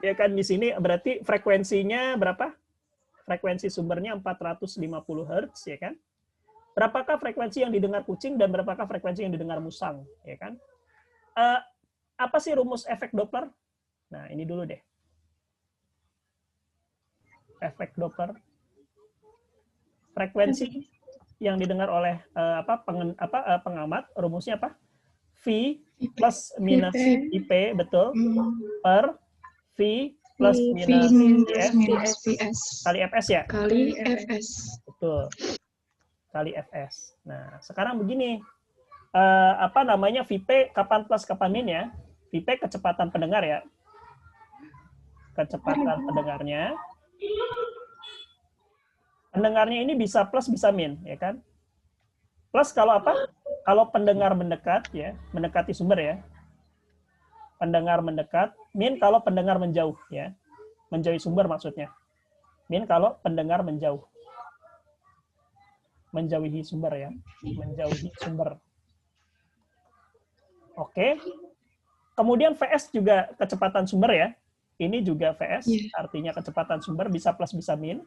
Ya kan di sini berarti frekuensinya berapa? Frekuensi sumbernya 450 Hz ya kan? Berapakah frekuensi yang didengar kucing dan berapakah frekuensi yang didengar musang, ya kan? Apa sih rumus efek Doppler? Nah, ini dulu deh. Efek Doppler. Frekuensi yang didengar oleh pengamat, rumusnya apa? V plus minus IP, betul, per V plus minus Vs kali Fs ya? Kali Fs. Betul. Kali Fs. Nah, sekarang begini. VP kapan plus kapan min ya? VP kecepatan pendengar ya. Kecepatan pendengarnya. Pendengarnya ini bisa plus bisa min, ya kan? Plus kalau apa? Kalau pendengar mendekat ya, mendekati sumber ya. Pendengar mendekat, min kalau pendengar menjauh ya. Menjauhi sumber maksudnya. Min kalau pendengar menjauh. Menjauhi sumber ya. Menjauhi sumber. Oke. Kemudian Vs juga kecepatan sumber ya. Ini juga Vs, artinya kecepatan sumber bisa plus bisa min.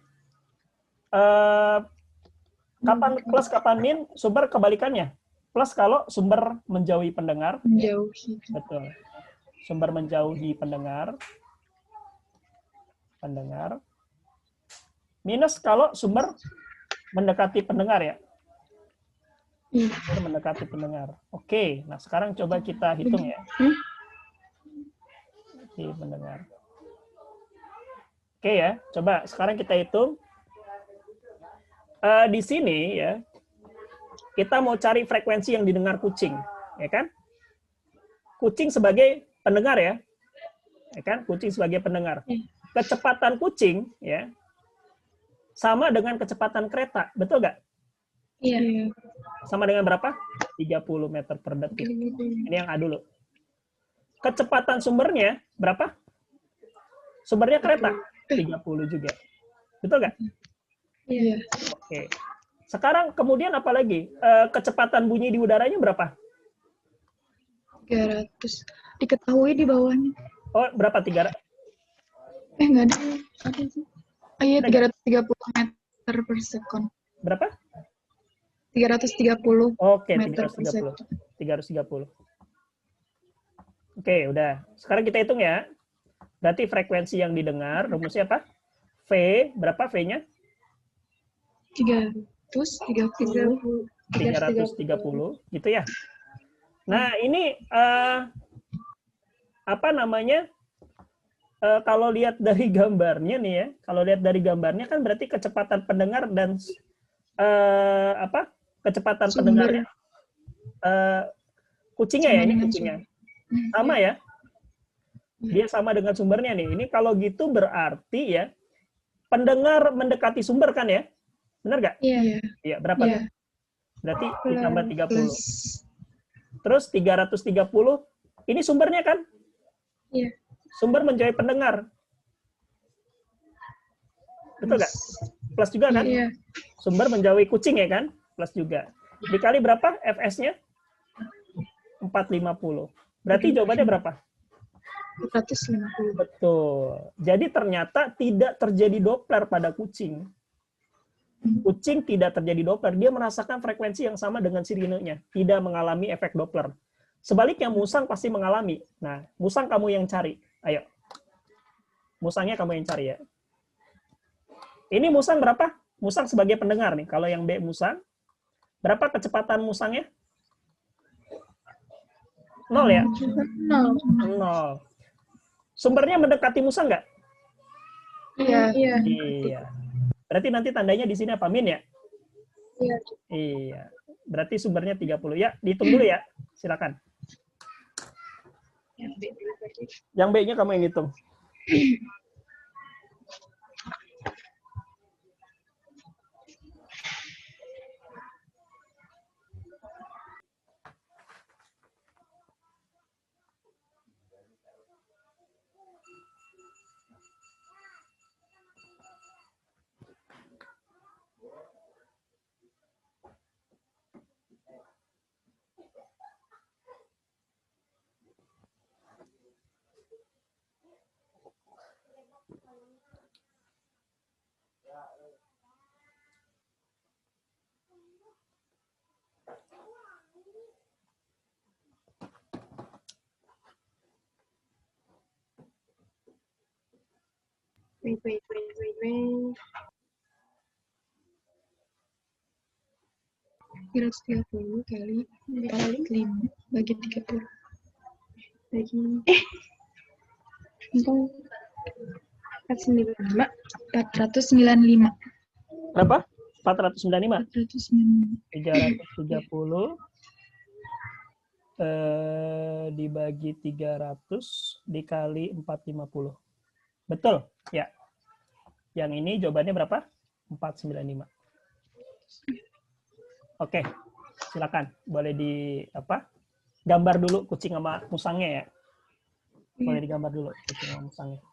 Kapan plus kapan min? Sumber kebalikannya. Plus kalau sumber menjauhi pendengar. Menjauhi. Ya. Betul. Sumber menjauhi pendengar. Pendengar. Minus kalau sumber mendekati pendengar ya. Sumber mendekati pendengar. Oke, nah sekarang coba kita hitung ya. Di pendengar. Oke ya, coba sekarang kita hitung. Di sini ya, kita mau cari frekuensi yang didengar kucing, ya kan? Kucing sebagai pendengar ya kan? Kucing sebagai pendengar. Kecepatan kucing ya sama dengan kecepatan kereta, betul nggak? Iya. Sama dengan berapa? 30 meter per detik. Ini yang A dulu. Kecepatan sumbernya berapa? Sumbernya kereta 30 juga. Betul nggak? Iya. Oke. Sekarang kemudian apa lagi? Kecepatan bunyi di udaranya berapa? 300. Diketahui di bawahnya. Oh, berapa? 300? Nggak ada. Ada sih. Oh iya, 330 meter per sekon. Berapa? 330 Oke, meter per sekon. 330. Oke, udah. Sekarang kita hitung ya. Berarti frekuensi yang didengar, rumusnya apa? V, berapa V-nya? 330. 330, gitu ya. Nah, ini apa namanya? Kalau lihat dari gambarnya nih ya, kalau lihat dari gambarnya kan berarti kecepatan pendengar dan apa? Kecepatan pendengarnya kucingnya ya, ini kucingnya. Sama ya? Dia sama dengan sumbernya nih. Ini kalau gitu berarti ya pendengar mendekati sumber kan ya? Benar nggak? Iya. Iya, berapa tuh? Berarti ditambah 30. Terus 330, ini sumbernya kan? Iya. Sumber menjauhi pendengar. Betul nggak? Plus juga kan? Iya. Sumber menjauhi kucing ya kan? Plus juga. Dikali berapa Fs-nya? 450. Berarti jawabannya berapa? 450. Betul. Jadi ternyata tidak terjadi Doppler pada kucing. Kucing tidak terjadi Doppler. Dia merasakan frekuensi yang sama dengan sirinenya. Tidak mengalami efek Doppler. Sebaliknya musang pasti mengalami. Nah, musang kamu yang cari. Ayo. Musangnya kamu yang cari ya. Ini musang berapa? Musang sebagai pendengar nih. Kalau yang B musang. Berapa kecepatan musangnya? 0 ya? 0. Sumbernya mendekati musang nggak? Iya. Iya. Berarti nanti tandanya di sini apa? Min ya? Iya. Iya. Berarti sumbernya 30. Ya, dihitung dulu ya. Silakan. Yang B-nya kamu yang hitung. Wait. 330 kali 45 bagi 30. Bagi 495. Berapa? 495. 495. 330 dibagi 300 dikali 450. Betul? Ya. Yang ini jawabannya berapa? 495. Oke. Silakan. Boleh di apa? Gambar dulu kucing sama musangnya ya. Boleh digambar dulu kucing sama musangnya.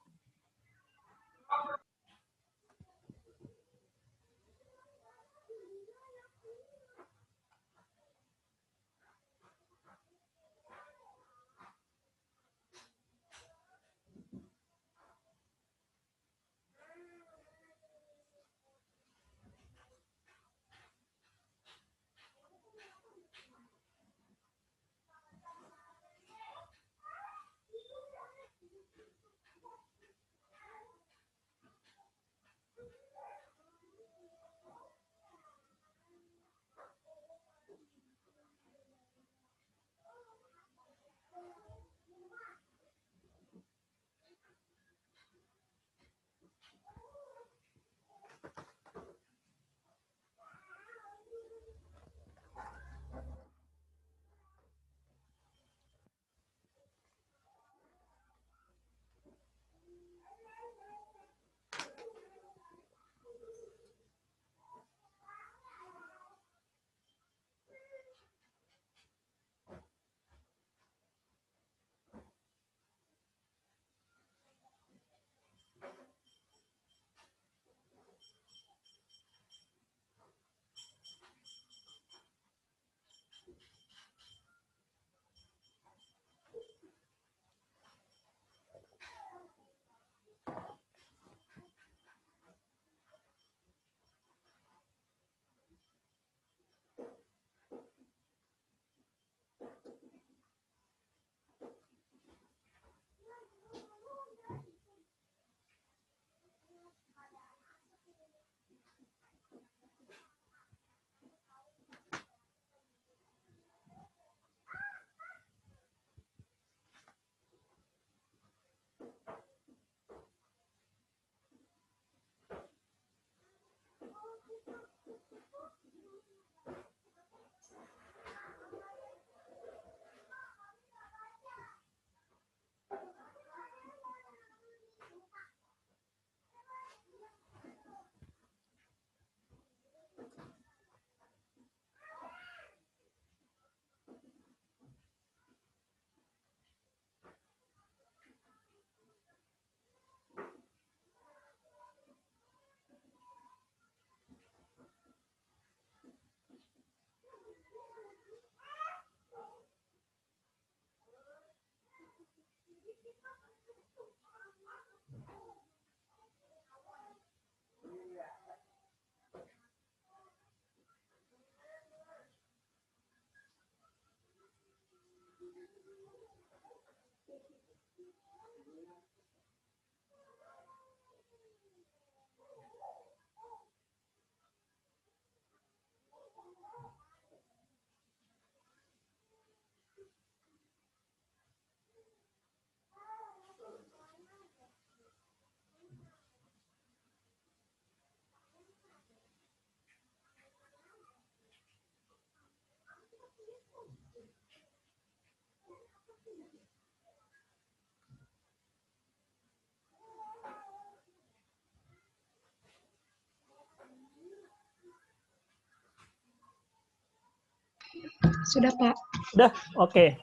Sudah, Pak. Udah, oke.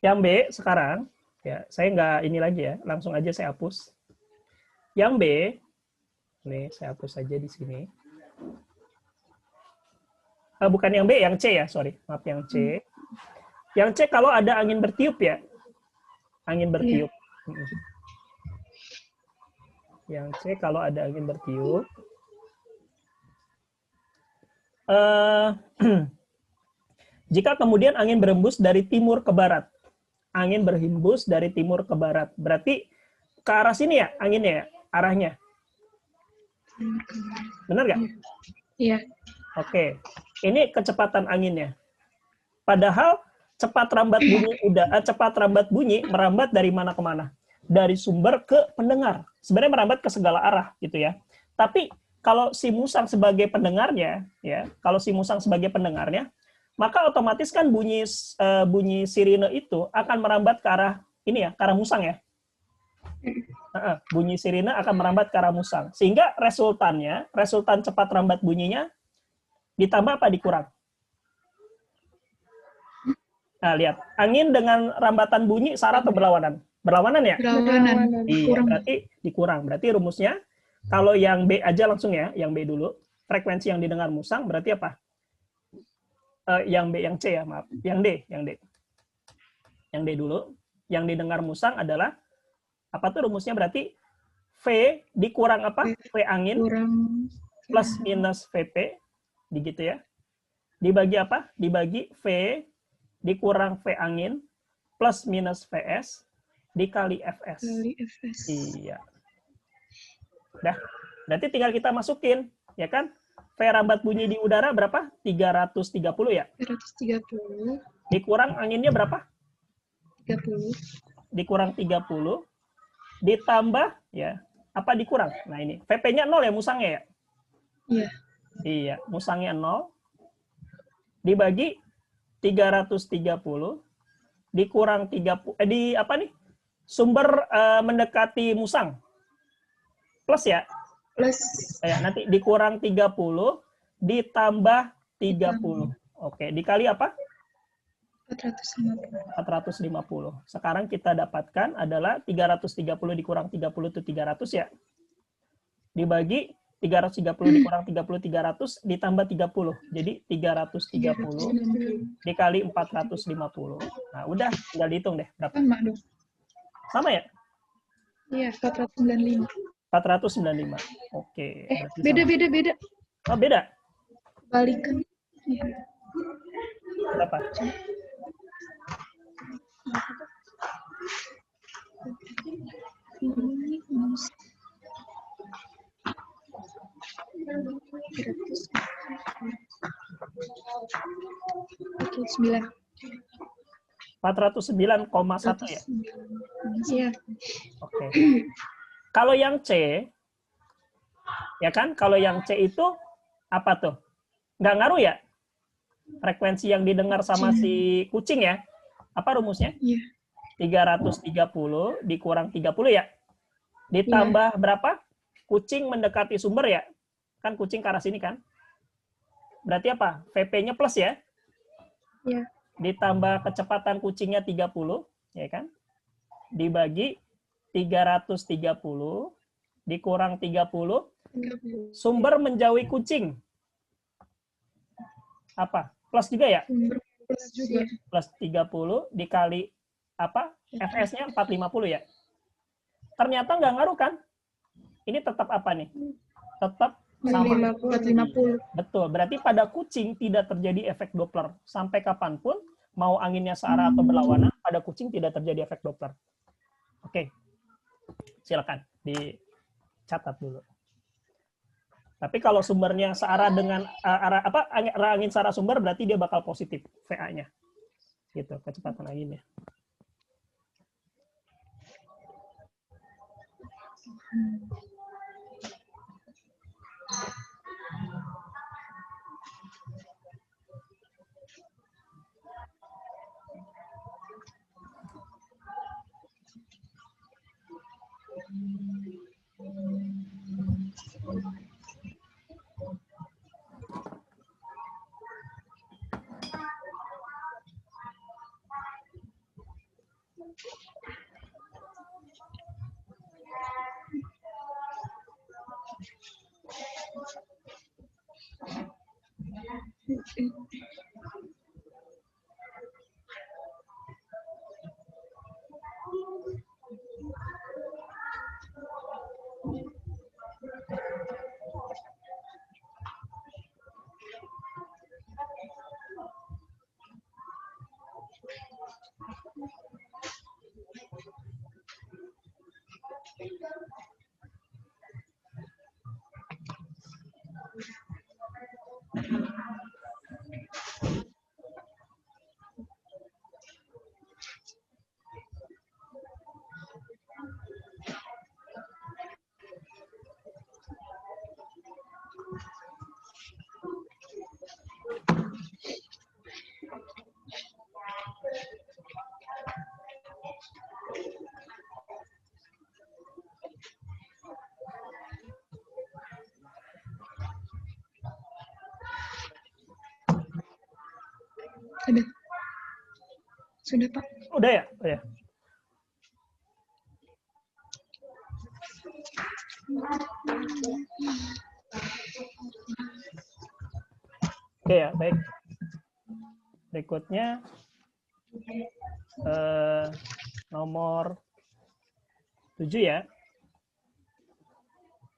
Yang B sekarang, ya saya nggak ini lagi ya, langsung aja saya hapus. Yang B, nih saya hapus aja di sini. Bukan yang B, yang C ya, sorry. Maaf, yang C. Yang C kalau ada angin bertiup ya. Angin bertiup. Yang C kalau ada angin bertiup. Jika kemudian angin berhembus dari timur ke barat. Angin berhembus dari timur ke barat. Berarti ke arah sini ya anginnya ya, arahnya. Benar nggak? Iya. Oke. Ini kecepatan anginnya. Padahal cepat rambat bunyi merambat dari mana ke mana? Dari sumber ke pendengar. Sebenarnya merambat ke segala arah gitu ya. Tapi kalau si musang sebagai pendengarnya, ya, kalau si musang sebagai pendengarnya, maka otomatis kan bunyi sirine itu akan merambat ke arah ini ya, ke arah musang ya. Bunyi sirine akan merambat ke arah musang. Sehingga resultan cepat rambat bunyinya ditambah apa dikurang? Nah, lihat. Angin dengan rambatan bunyi sama atau berlawanan? Berlawanan ya? Berlawanan. Iya, berarti dikurang. Berarti rumusnya, kalau yang B aja langsung ya, yang B dulu. Frekuensi yang didengar musang berarti apa? Yang B, yang C ya, maaf. Yang D. Yang D dulu. Yang didengar musang adalah, apa tuh rumusnya berarti? V dikurang apa? V angin plus minus VP. Gitu ya. Dibagi apa? Dibagi V dikurang V angin plus minus VS dikali FS. Iya. Dah. Berarti tinggal kita masukin, ya kan? V rambat bunyi di udara berapa? 330 ya? 330. Dikurang anginnya berapa? 30. Dikurang 30. Ditambah, ya. Apa dikurang? Nah ini. VP-nya 0 ya musangnya ya? Iya. Iya. Musangnya 0. Dibagi 330 dikurang 30 di apa nih? Sumber mendekati musang. Plus ya? Plus. Ya, nanti dikurang 30 ditambah 30. Oke, dikali apa? 450. Sekarang kita dapatkan adalah 330 dikurang 30 itu 300 ya. Dibagi 330 dikurang 30 300 ditambah 30. Jadi 330 dikali 450. Nah, udah tinggal dihitung deh berapa. Sama dong. Sama ya? Iya, 495. 495. Oke. Beda. Oh, beda. Balikan. Iya. Berapa? Ini Oke, 9. 409,1 ya? Iya. Oke. Kalau yang C, ya kan? Kalau yang C itu apa tuh? Nggak ngaruh ya? Frekuensi yang didengar sama si kucing ya? Apa rumusnya? Iya. 330 dikurang 30 ya? Ditambah berapa? Kucing mendekati sumber ya? Kan kucing ke arah sini kan? Berarti apa? VP-nya plus ya? Iya. Ditambah kecepatan kucingnya 30, ya kan? Dibagi 330 dikurang 30, sumber menjauhi kucing. Apa? Plus juga ya? Plus juga. Plus 30 dikali apa? FS-nya 450 ya? Ternyata nggak ngaruh kan? Ini tetap apa nih? Tetap sama. 450. Betul. Berarti pada kucing tidak terjadi efek Doppler. Sampai kapanpun mau anginnya searah atau berlawanan, pada kucing tidak terjadi efek Doppler. Oke, silakan dicatat dulu. Tapi kalau sumbernya searah dengan arah angin searah sumber, berarti dia bakal positif VA-nya. Gitu, kecepatan anginnya. Sudah, Pak. Udah ya? Oh, ya. Oke ya, baik. Berikutnya nomor 7 ya.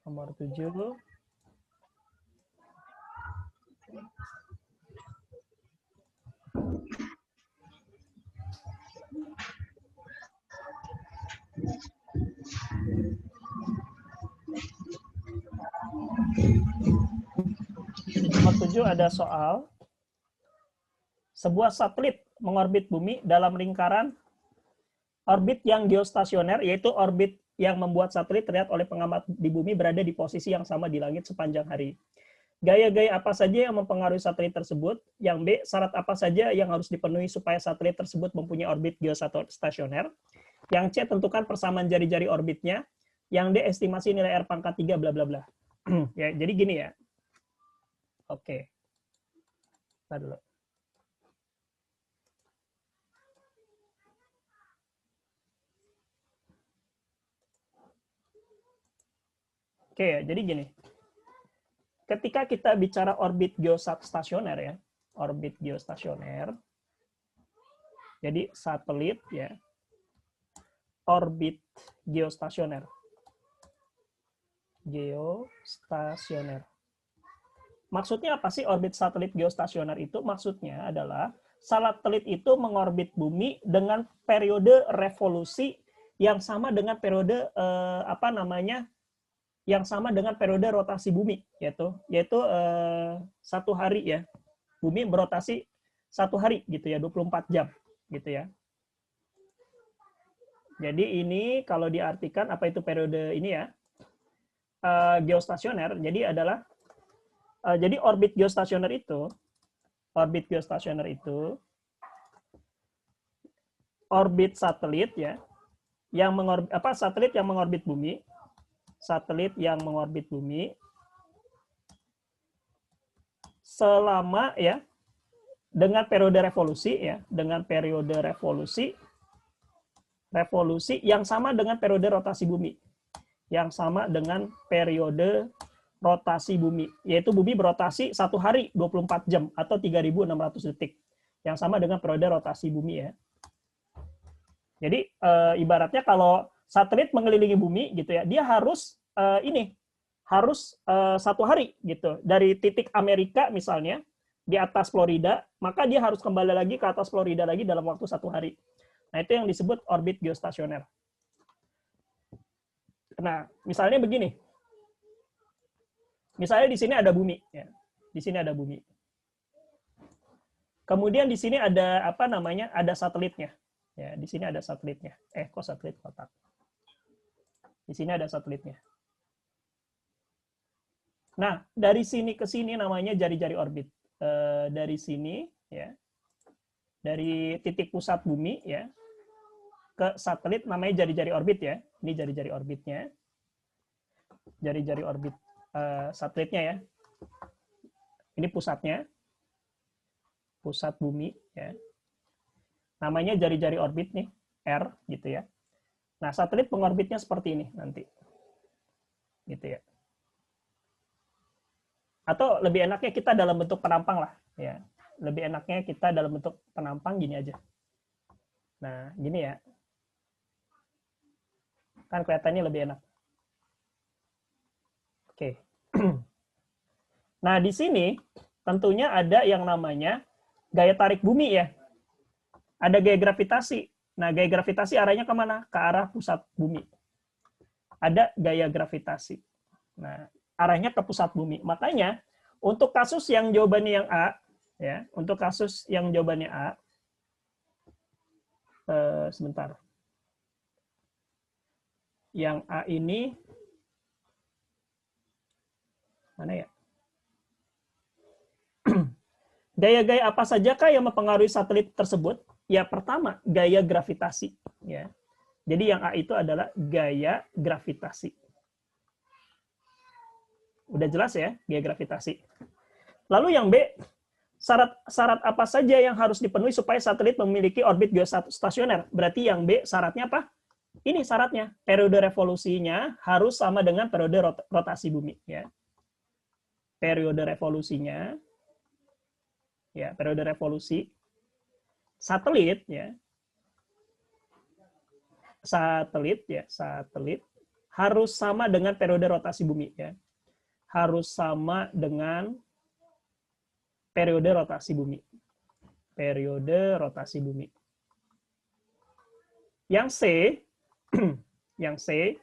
Nomor 7. Nomor 7 ada soal. Sebuah satelit mengorbit bumi dalam lingkaran orbit yang geostasioner, yaitu orbit yang membuat satelit terlihat oleh pengamat di bumi berada di posisi yang sama di langit sepanjang hari. Gaya-gaya apa saja yang mempengaruhi satelit tersebut? Yang B, syarat apa saja yang harus dipenuhi supaya satelit tersebut mempunyai orbit geostasioner? Yang C, tentukan persamaan jari-jari orbitnya. Yang D, estimasi nilai R pangkat 3, bla bla bla. Ya, jadi gini ya. Oke. Bentar dulu. Oke ya, jadi gini. Ketika kita bicara orbit geostasioner ya, orbit geostasioner, jadi satelit ya, orbit geostasioner. Geostasioner. Maksudnya apa sih orbit satelit geostasioner itu? Maksudnya adalah satelit itu mengorbit bumi dengan periode revolusi yang sama dengan periode yang sama dengan periode rotasi bumi, yaitu 1 hari ya. Bumi berotasi 1 hari gitu ya, 24 jam gitu ya. Jadi ini kalau diartikan apa itu periode ini ya, geostasioner, jadi adalah jadi orbit geostasioner itu orbit satelit ya, yang satelit yang mengorbit bumi, selama ya dengan periode revolusi yang sama dengan periode rotasi bumi. Yaitu bumi berotasi 1 hari 24 jam atau 3.600 detik. Yang sama dengan periode rotasi bumi ya. Jadi ibaratnya kalau satelit mengelilingi bumi gitu ya, dia harus 1 hari gitu. Dari titik Amerika misalnya di atas Florida, maka dia harus kembali lagi ke atas Florida lagi dalam waktu 1 hari. Nah, itu yang disebut orbit geostasioner. Nah, misalnya begini. Misalnya di sini ada bumi. Ya. Di sini ada bumi. Kemudian di sini ada apa namanya? Ada satelitnya. Ya, di sini ada satelitnya. Kok satelit kotak? Di sini ada satelitnya. Nah, dari sini ke sini namanya jari-jari orbit. Dari sini, ya, dari titik pusat bumi, ya, ke satelit namanya jari-jari orbit, ya. Ini jari-jari orbitnya. Jari-jari orbit satelitnya, ya. Ini pusatnya. Pusat bumi, ya. Namanya jari-jari orbit nih, R, gitu ya. Nah, satelit pengorbitnya seperti ini nanti. Gitu ya. Atau lebih enaknya kita dalam bentuk penampang lah, ya. Lebih enaknya kita dalam bentuk penampang gini aja. Nah, gini ya. Kan kelihatannya lebih enak. Oke. Nah, di sini tentunya ada yang namanya gaya tarik bumi ya. Ada gaya gravitasi. Nah, gaya gravitasi arahnya kemana? Ke arah pusat bumi. Ada gaya gravitasi. Nah, arahnya ke pusat bumi. Makanya, untuk kasus yang jawabannya yang A, ya, untuk kasus yang jawabannya A, sebentar. Yang A ini, mana ya? Gaya-gaya apa sajakah yang mempengaruhi satelit tersebut? Ya, pertama, gaya gravitasi. Ya. Jadi yang A itu adalah gaya gravitasi. Udah jelas ya, gaya gravitasi. Lalu yang B, syarat apa saja yang harus dipenuhi supaya satelit memiliki orbit geostasioner? Berarti yang B syaratnya apa? Ini syaratnya. Periode revolusinya harus sama dengan periode rotasi bumi. Ya. Periode revolusinya, ya, periode revolusi satelit, ya, satelit harus sama dengan periode rotasi bumi, ya. Harus sama dengan periode rotasi bumi. Periode rotasi bumi. Yang C, yang C,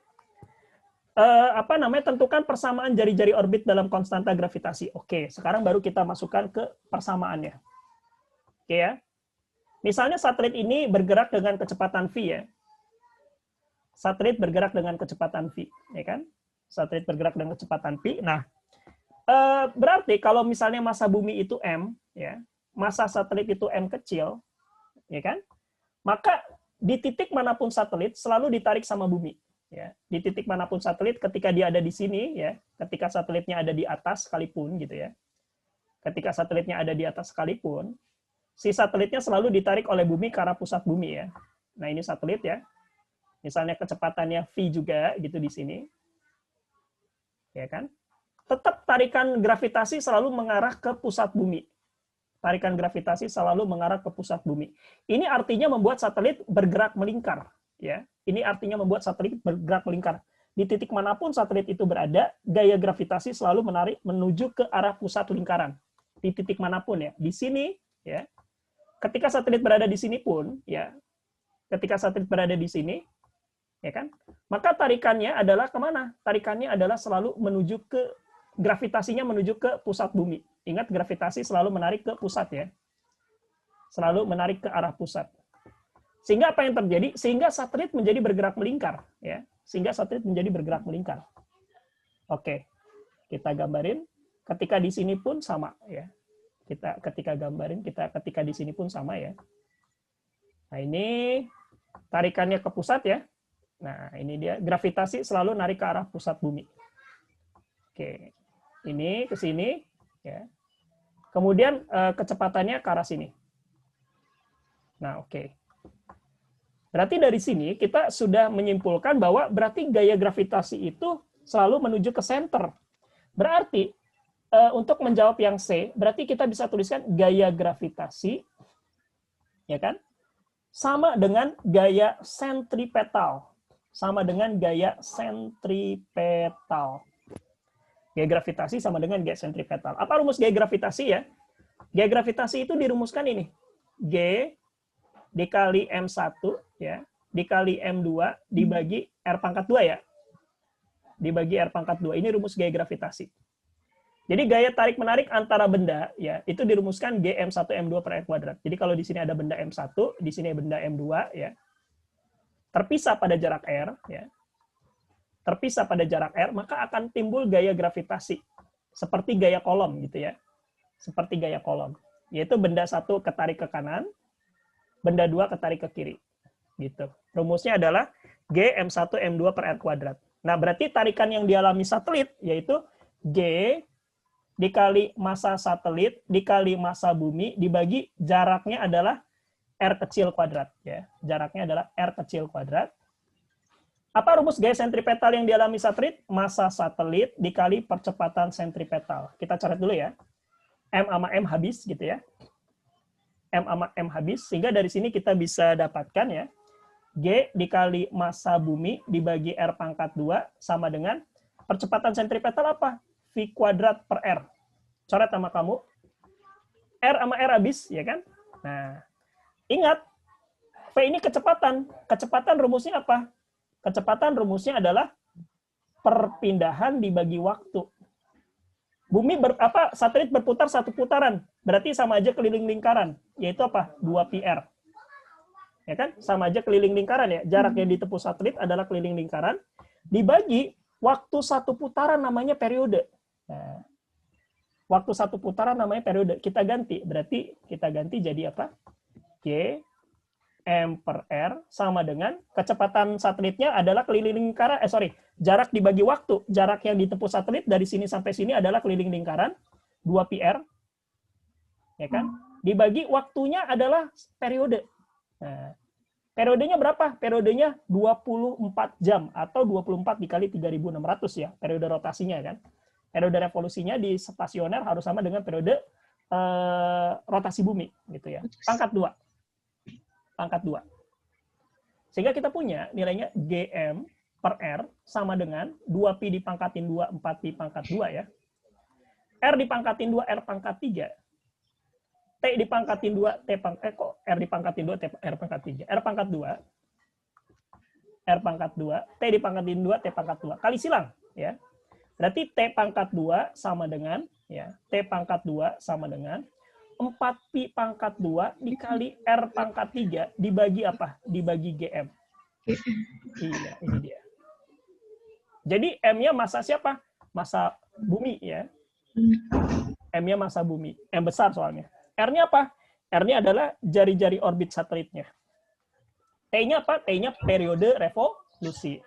apa namanya, tentukan persamaan jari-jari orbit dalam konstanta gravitasi. Oke, sekarang baru kita masukkan ke persamaannya. Oke ya. Misalnya satelit ini bergerak dengan kecepatan v ya. Satelit bergerak dengan kecepatan v, ya kan? Satelit bergerak dengan kecepatan v. Nah, berarti kalau misalnya massa bumi itu m, ya, massa satelit itu m kecil, ya kan? Maka di titik manapun satelit selalu ditarik sama bumi. Ya, di titik manapun satelit, ketika dia ada di sini, ya, ketika satelitnya ada di atas sekalipun, gitu ya, ketika satelitnya ada di atas sekalipun, si satelitnya selalu ditarik oleh bumi ke arah pusat bumi ya. Nah ini satelit ya, misalnya kecepatannya v juga gitu di sini, ya kan? Tetap tarikan gravitasi selalu mengarah ke pusat bumi. Tarikan gravitasi selalu mengarah ke pusat bumi. Ini artinya membuat satelit bergerak melingkar. Ya, ini artinya membuat satelit bergerak melingkar. Di titik manapun satelit itu berada, gaya gravitasi selalu menarik menuju ke arah pusat lingkaran. Di titik manapun ya. Di sini, ya. Ketika satelit berada di sini pun, ya. Ketika satelit berada di sini, ya kan? Maka tarikannya adalah kemana? Tarikannya adalah selalu menuju ke gravitasinya menuju ke pusat bumi. Ingat, gravitasi selalu menarik ke pusat ya. Selalu menarik ke arah pusat. Sehingga apa yang terjadi? Sehingga satelit menjadi bergerak melingkar ya. Sehingga satelit menjadi bergerak melingkar. Oke. Kita gambarin ketika di sini pun sama ya. Kita ketika gambarin ketika di sini pun sama ya. Nah, ini tarikannya ke pusat ya. Nah, ini dia gravitasi selalu narik ke arah pusat bumi. Oke. Ini ke sini ya. Kemudian kecepatannya ke arah sini. Nah, oke. Berarti dari sini kita sudah menyimpulkan bahwa berarti gaya gravitasi itu selalu menuju ke center. Berarti untuk menjawab yang C, berarti kita bisa tuliskan gaya gravitasi, ya kan? Sama dengan gaya sentripetal. Sama dengan gaya sentripetal. Gaya gravitasi sama dengan gaya sentripetal. Apa rumus gaya gravitasi ya? Gaya gravitasi itu dirumuskan ini. G dikali M1 ya, dikali M2 dibagi R pangkat 2 ya. Dibagi R pangkat 2. Ini rumus gaya gravitasi. Jadi gaya tarik menarik antara benda ya, itu dirumuskan G M1 M2 per R kuadrat. Jadi kalau di sini ada benda M1, di sini benda M2 ya. Terpisah pada jarak R ya. Terpisah pada jarak R, maka akan timbul gaya gravitasi seperti gaya kolom gitu ya. Seperti gaya kolom, yaitu benda satu ketarik ke kanan, benda dua ketarik ke kiri. Gitu. Rumusnya adalah G M1 M2 per R kuadrat. Nah, berarti tarikan yang dialami satelit yaitu G dikali massa satelit dikali massa bumi dibagi jaraknya adalah R kecil kuadrat ya. Jaraknya adalah R kecil kuadrat. Apa rumus gaya sentripetal yang dialami satelit? Massa satelit dikali percepatan sentripetal. Kita coret dulu ya. M sama M habis gitu ya. M sama M habis, sehingga dari sini kita bisa dapatkan ya, G dikali massa bumi dibagi R pangkat 2 sama dengan percepatan sentripetal apa? V kuadrat per R. Coret sama kamu. R sama R habis, ya kan? Nah, ingat, V ini kecepatan. Kecepatan rumusnya apa? Kecepatan rumusnya adalah perpindahan dibagi waktu. Bumi satelit berputar satu putaran, berarti sama aja keliling lingkaran, yaitu apa? 2πr. Ya kan? Sama aja keliling lingkaran ya. Jarak yang ditempuh satelit adalah keliling lingkaran dibagi waktu satu putaran namanya periode. Nah, waktu satu putaran namanya periode. Kita ganti, berarti kita ganti jadi apa? G M per R sama dengan kecepatan satelitnya adalah keliling lingkaran, jarak dibagi waktu. Jarak yang ditempuh satelit dari sini sampai sini adalah keliling lingkaran, 2πr. Ya kan? Dibagi waktunya adalah periode. Nah, periodenya berapa? Periodenya 24 jam atau 24 dikali 3.600 ya, periode rotasinya kan. Periode revolusinya di stasioner harus sama dengan periode rotasi bumi gitu ya. Pangkat 2. Pangkat 2. Sehingga kita punya nilainya Gm per R sama dengan 2pi dipangkatin 2, 4pi pangkat 2 ya. R dipangkatin 2, R pangkat 3. T dipangkatin 2, R dipangkatin 2, T R pangkat 3. R pangkat 2. R pangkat 2, T dipangkatin 2, T pangkat 2. Kali silang ya. Berarti T pangkat 2 sama dengan ya, T pangkat 2 sama dengan 4pi pangkat 2 dikali R pangkat 3 dibagi apa? Dibagi GM. Iya, ini dia. Jadi M-nya massa siapa? Massa bumi ya. M-nya massa bumi. M besar soalnya. R-nya apa? R-nya adalah jari-jari orbit satelitnya. T-nya apa? T-nya periode revolusi.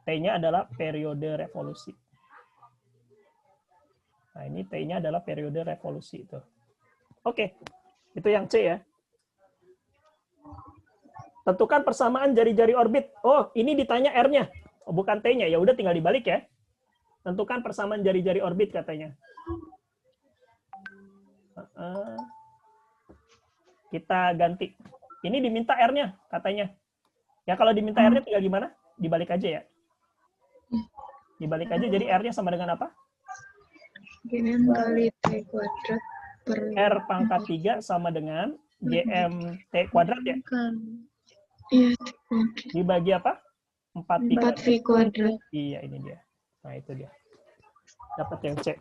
T-nya adalah periode revolusi. Nah, ini T-nya adalah periode revolusi itu. Oke, itu yang C ya. Tentukan persamaan jari-jari orbit. Oh, ini ditanya R-nya. Oh, bukan T-nya. Ya udah tinggal dibalik ya. Tentukan persamaan jari-jari orbit katanya. Kita ganti. Ini diminta R-nya katanya. Ya kalau diminta R-nya tinggal gimana? Dibalik aja ya. Dibalik aja, jadi R-nya sama dengan apa? Gm kali T kuadrat per R pangkat 3 sama dengan GM T kuadrat ya? Iya, Dibagi apa? 4V kuadrat. Iya, ini dia. Nah, itu dia. Dapat yang C.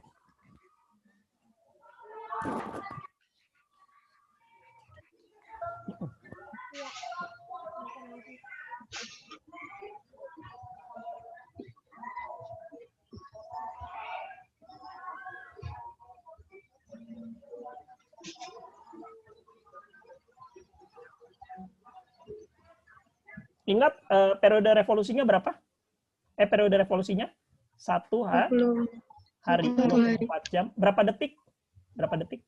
Ingat periode revolusinya berapa? Periode revolusinya 1 hari 24 jam. Berapa detik? Berapa detik?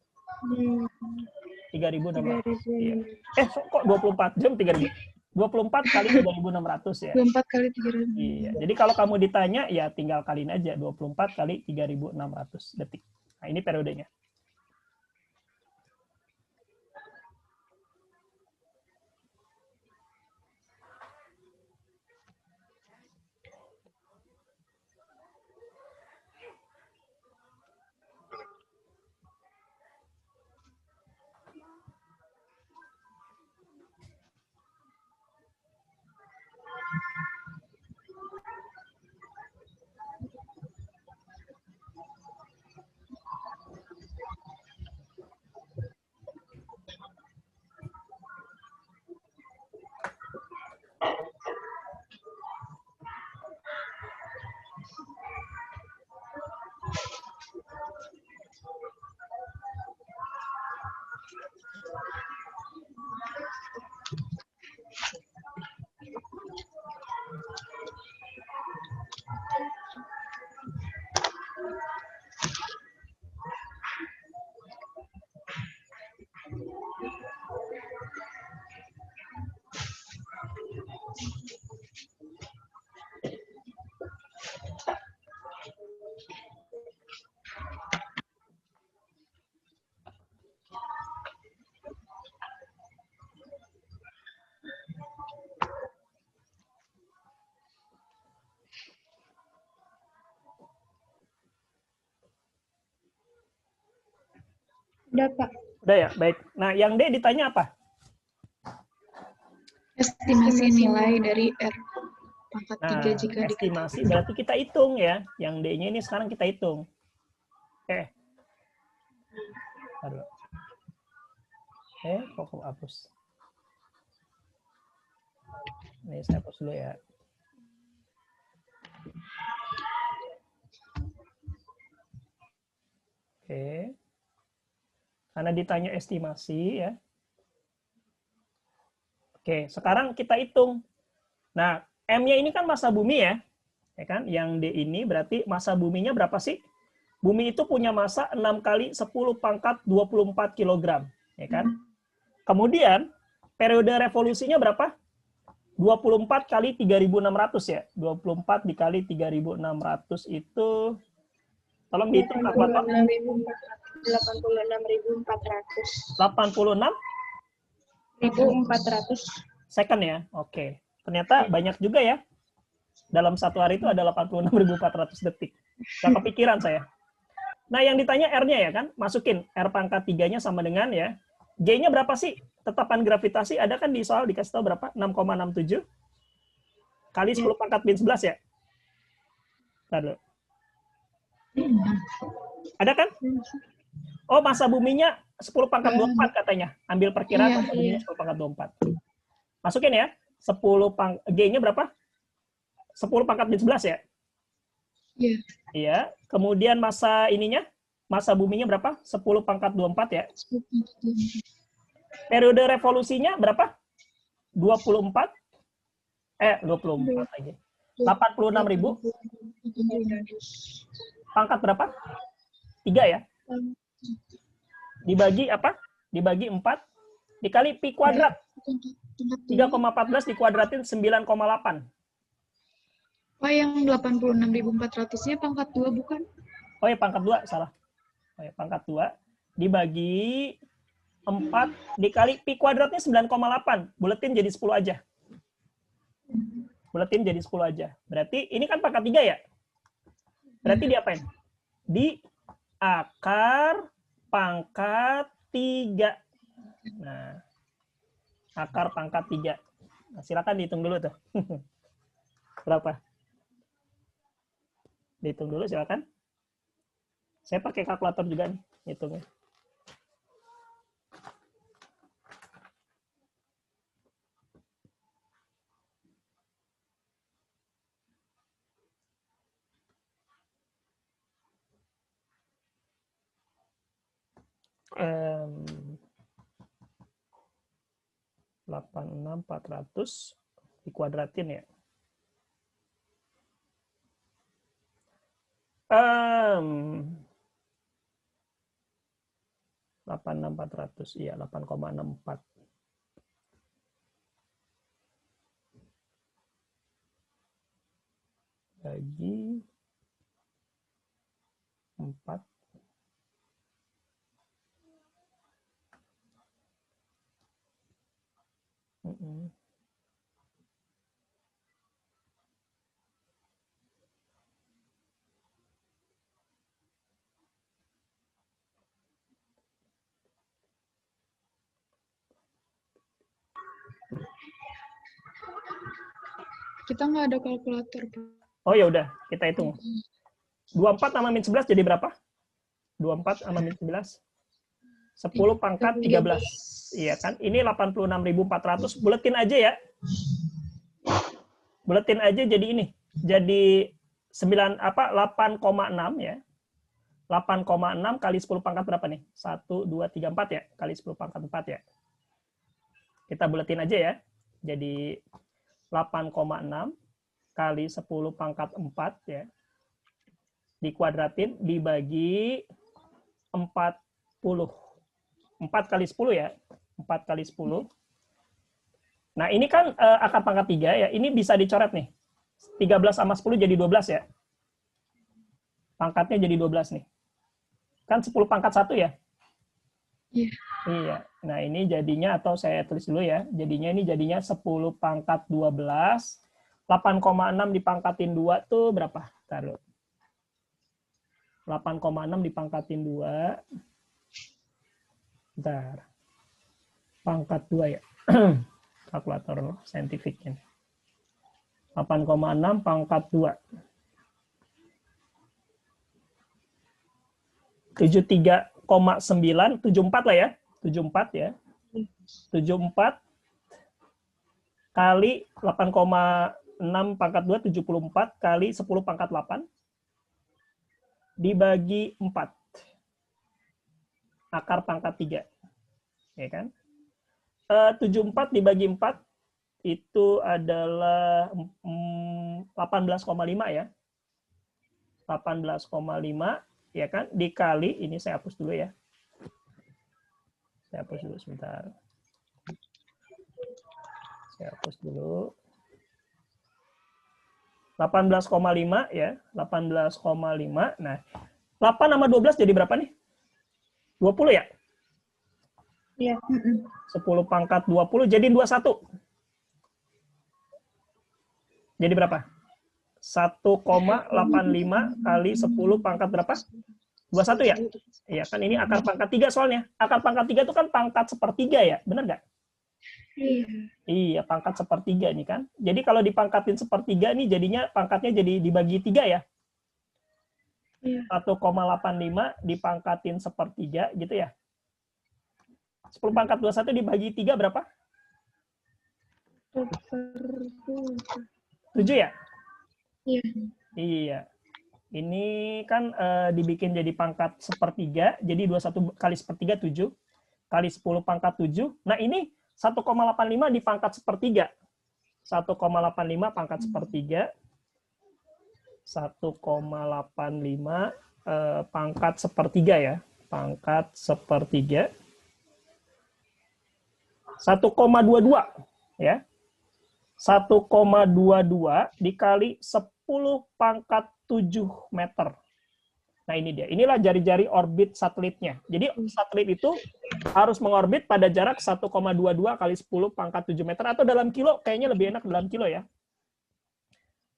3.600. Iya. Kok 24 jam 3.000? 24 kali 3.600 ya. 24 kali 3.000. Iya. Jadi kalau kamu ditanya ya tinggal kaliin aja 24 kali 3.600 detik. Nah, ini periodenya. Udah, Pak. Udah ya, baik. Nah, yang D ditanya apa? Estimasi nilai dari R pangkat 3 Nah, jika estimasi berarti kita hitung ya. Yang D-nya ini sekarang kita hitung. Oke. Aduh. Kok aku hapus? Ini saya hapus dulu ya. Oke. Karena ditanya estimasi ya. Oke, sekarang kita hitung. Nah, M-nya ini kan massa bumi ya. Ya kan? Yang D ini berarti massa buminya berapa sih? Bumi itu punya massa 6 kali 10 pangkat 24 kg, ya kan? Kemudian periode revolusinya berapa? 24 kali 3.600 ya. 24 dikali 3.600 itu tolong dihitung kalkulator. 86.400. 86 1.400. second ya. Oke. Ternyata banyak juga ya. Dalam satu hari itu ada 86.400 detik. Gak kepikiran saya. Nah, yang ditanya R-nya ya kan, masukin R pangkat 3-nya sama dengan ya. G-nya berapa sih? Tetapan gravitasi ada kan di soal dikasih tahu berapa? 6,67 kali 10 pangkat min 11 ya. Bentar dulu. Ada kan? Oh, massa buminya 10 pangkat 24 katanya. Ambil perkiraan massa buminya 10 pangkat 24. Masukin ya. 10 G-nya berapa? 10 pangkat min 11 ya? Iya. Iya. Kemudian massa ininya, massa buminya berapa? 10 pangkat 24 ya. Periode revolusinya berapa? 24 lagi. 86.000 pangkat berapa? 3 ya. Dibagi apa? Dibagi 4 dikali pi kuadrat. 3,14 dikuadratin 9,8. Oh, yang 86.400-nya pangkat 2 bukan? Oh ya, pangkat 2, salah. Oh ya, pangkat 2 dibagi 4 dikali pi kuadratnya 9,8. Buletin jadi 10 aja. Buletin jadi 10 aja. Berarti ini kan pangkat 3 ya? Berarti diapain? Di akar pangkat 3. Nah, akar pangkat 3. Nah, silakan dihitung dulu tuh. Berapa? Dihitung dulu silakan. Saya pakai kalkulator juga nih, hitungnya. Um, 86.400 dikuadratin ya. 86.400, iya 8,64. Bagi 4. Kita nggak ada kalkulator, Pak. Oh ya udah, kita hitung. 24 sama min 11 jadi berapa? 24 sama min 11. 10 pangkat 13. Iya kan? Ini 86.400. Buletin aja ya. Buletin aja jadi ini. Jadi 8,6 ya. 8,6 kali 10 pangkat berapa nih? 1, 2, 3, 4 ya? Kali 10 pangkat 4 ya. Kita buletin aja ya. Jadi 8,6 kali 10 pangkat 4 ya. Dikuadratin dibagi 40. 4 kali 10 ya. 4 kali 10. Nah, ini kan akar pangkat 3 ya. Ini bisa dicoret nih. 13 sama 10 jadi 12 ya. Pangkatnya jadi 12 nih. Kan 10 pangkat 1 ya? Iya. Iya. Nah, ini jadinya, atau saya tulis dulu ya. Jadinya ini jadinya 10 pangkat 12. 8,6 dipangkatin 2 tuh berapa? Taruh. 8,6 dipangkatin 2. Bentar. Pangkat 2 ya. Kalkulator saintifiknya. 8,6 pangkat 2. 73,9, 74 lah ya. 74 ya. 74 kali 8,6 pangkat 2, 74 kali 10 pangkat 8 dibagi 4. Akar pangkat 3. Ya kan? 74 dibagi 4 itu adalah 18,5 ya. 18,5 ya kan? Dikali, ini saya hapus dulu ya. Saya hapus dulu sebentar. Saya hapus dulu. 18,5 ya. 18,5. Nah, 8 sama 12 jadi berapa nih? 20 ya? Iya. 10 pangkat 20 jadi 21. Jadi berapa? 1,85 kali 10 pangkat berapa? 21 ya? Iya kan ini akar pangkat 3 soalnya. Akar pangkat 3 itu kan pangkat sepertiga ya, benar nggak? Iya. Iya, pangkat sepertiga nih kan. Jadi kalau dipangkatin sepertiga nih jadinya pangkatnya jadi dibagi 3 ya. Iya. 1,85 dipangkatin sepertiga gitu ya. 10 pangkat 21 dibagi 3 berapa? 7 ya? Iya. Iya. Ini kan dibikin jadi pangkat sepertiga, jadi 21 kali sepertiga 7, kali 10 pangkat 7. Nah ini 1,85 di pangkat sepertiga. 1,85 pangkat sepertiga. 1,85 pangkat sepertiga ya. Pangkat sepertiga. 1,22 ya. 1,22 dikali 10 pangkat 7 meter. Nah ini dia. Inilah jari-jari orbit satelitnya. Jadi satelit itu harus mengorbit pada jarak 1,22 kali 10 pangkat 7 meter. Atau dalam kilo, kayaknya lebih enak dalam kilo ya.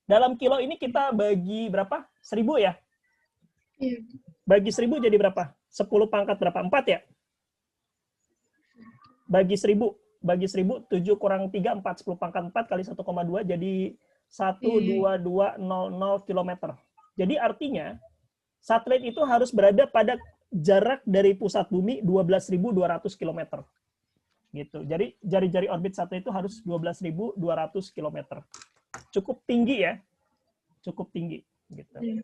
Dalam kilo ini kita bagi berapa? 1000 ya? Iya. Bagi 1000 jadi berapa? 10 pangkat berapa? 4 ya? Bagi 1000. Bagi 1000, 7 kurang 3, 4. 10 pangkat 4 kali 1,2 jadi 12200 km. Jadi artinya, satelit itu harus berada pada jarak dari pusat bumi 12.200 km. Gitu. Jadi jari-jari orbit satelit itu harus 12.200 km. Cukup tinggi ya. Cukup tinggi. Gitu. Iya.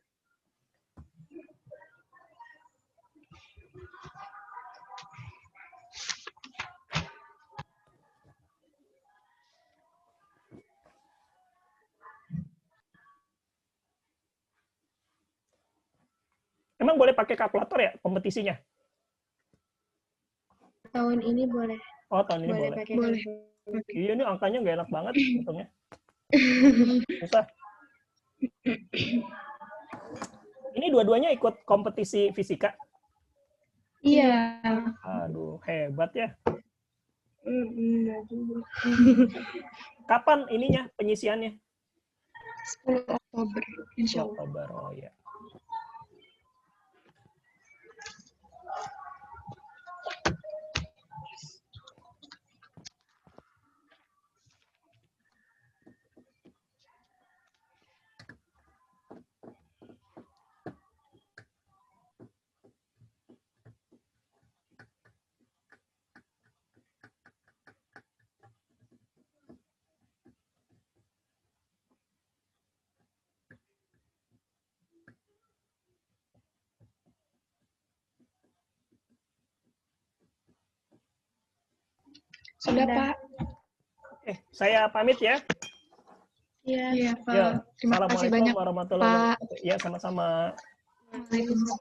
Emang boleh pakai kalkulator ya kompetisinya? Tahun ini boleh. Oh, tahun ini boleh. pakai Boleh. Iya, ini angkanya nggak enak banget hitungnya. Susah. Ini dua-duanya ikut kompetisi fisika? Iya. Aduh, hebat ya. Enggak juga. Kapan ininya, penyisiannya? 10 Oktober, insya Allah. Oktober, oh ya. Sudah, Pak. Saya pamit ya. Iya, Pak. Ya, Terima kasih Assalamualaikum banyak, warahmatullahi Pak. wabarakatuh. Ya, sama-sama. Waalaikumsalam.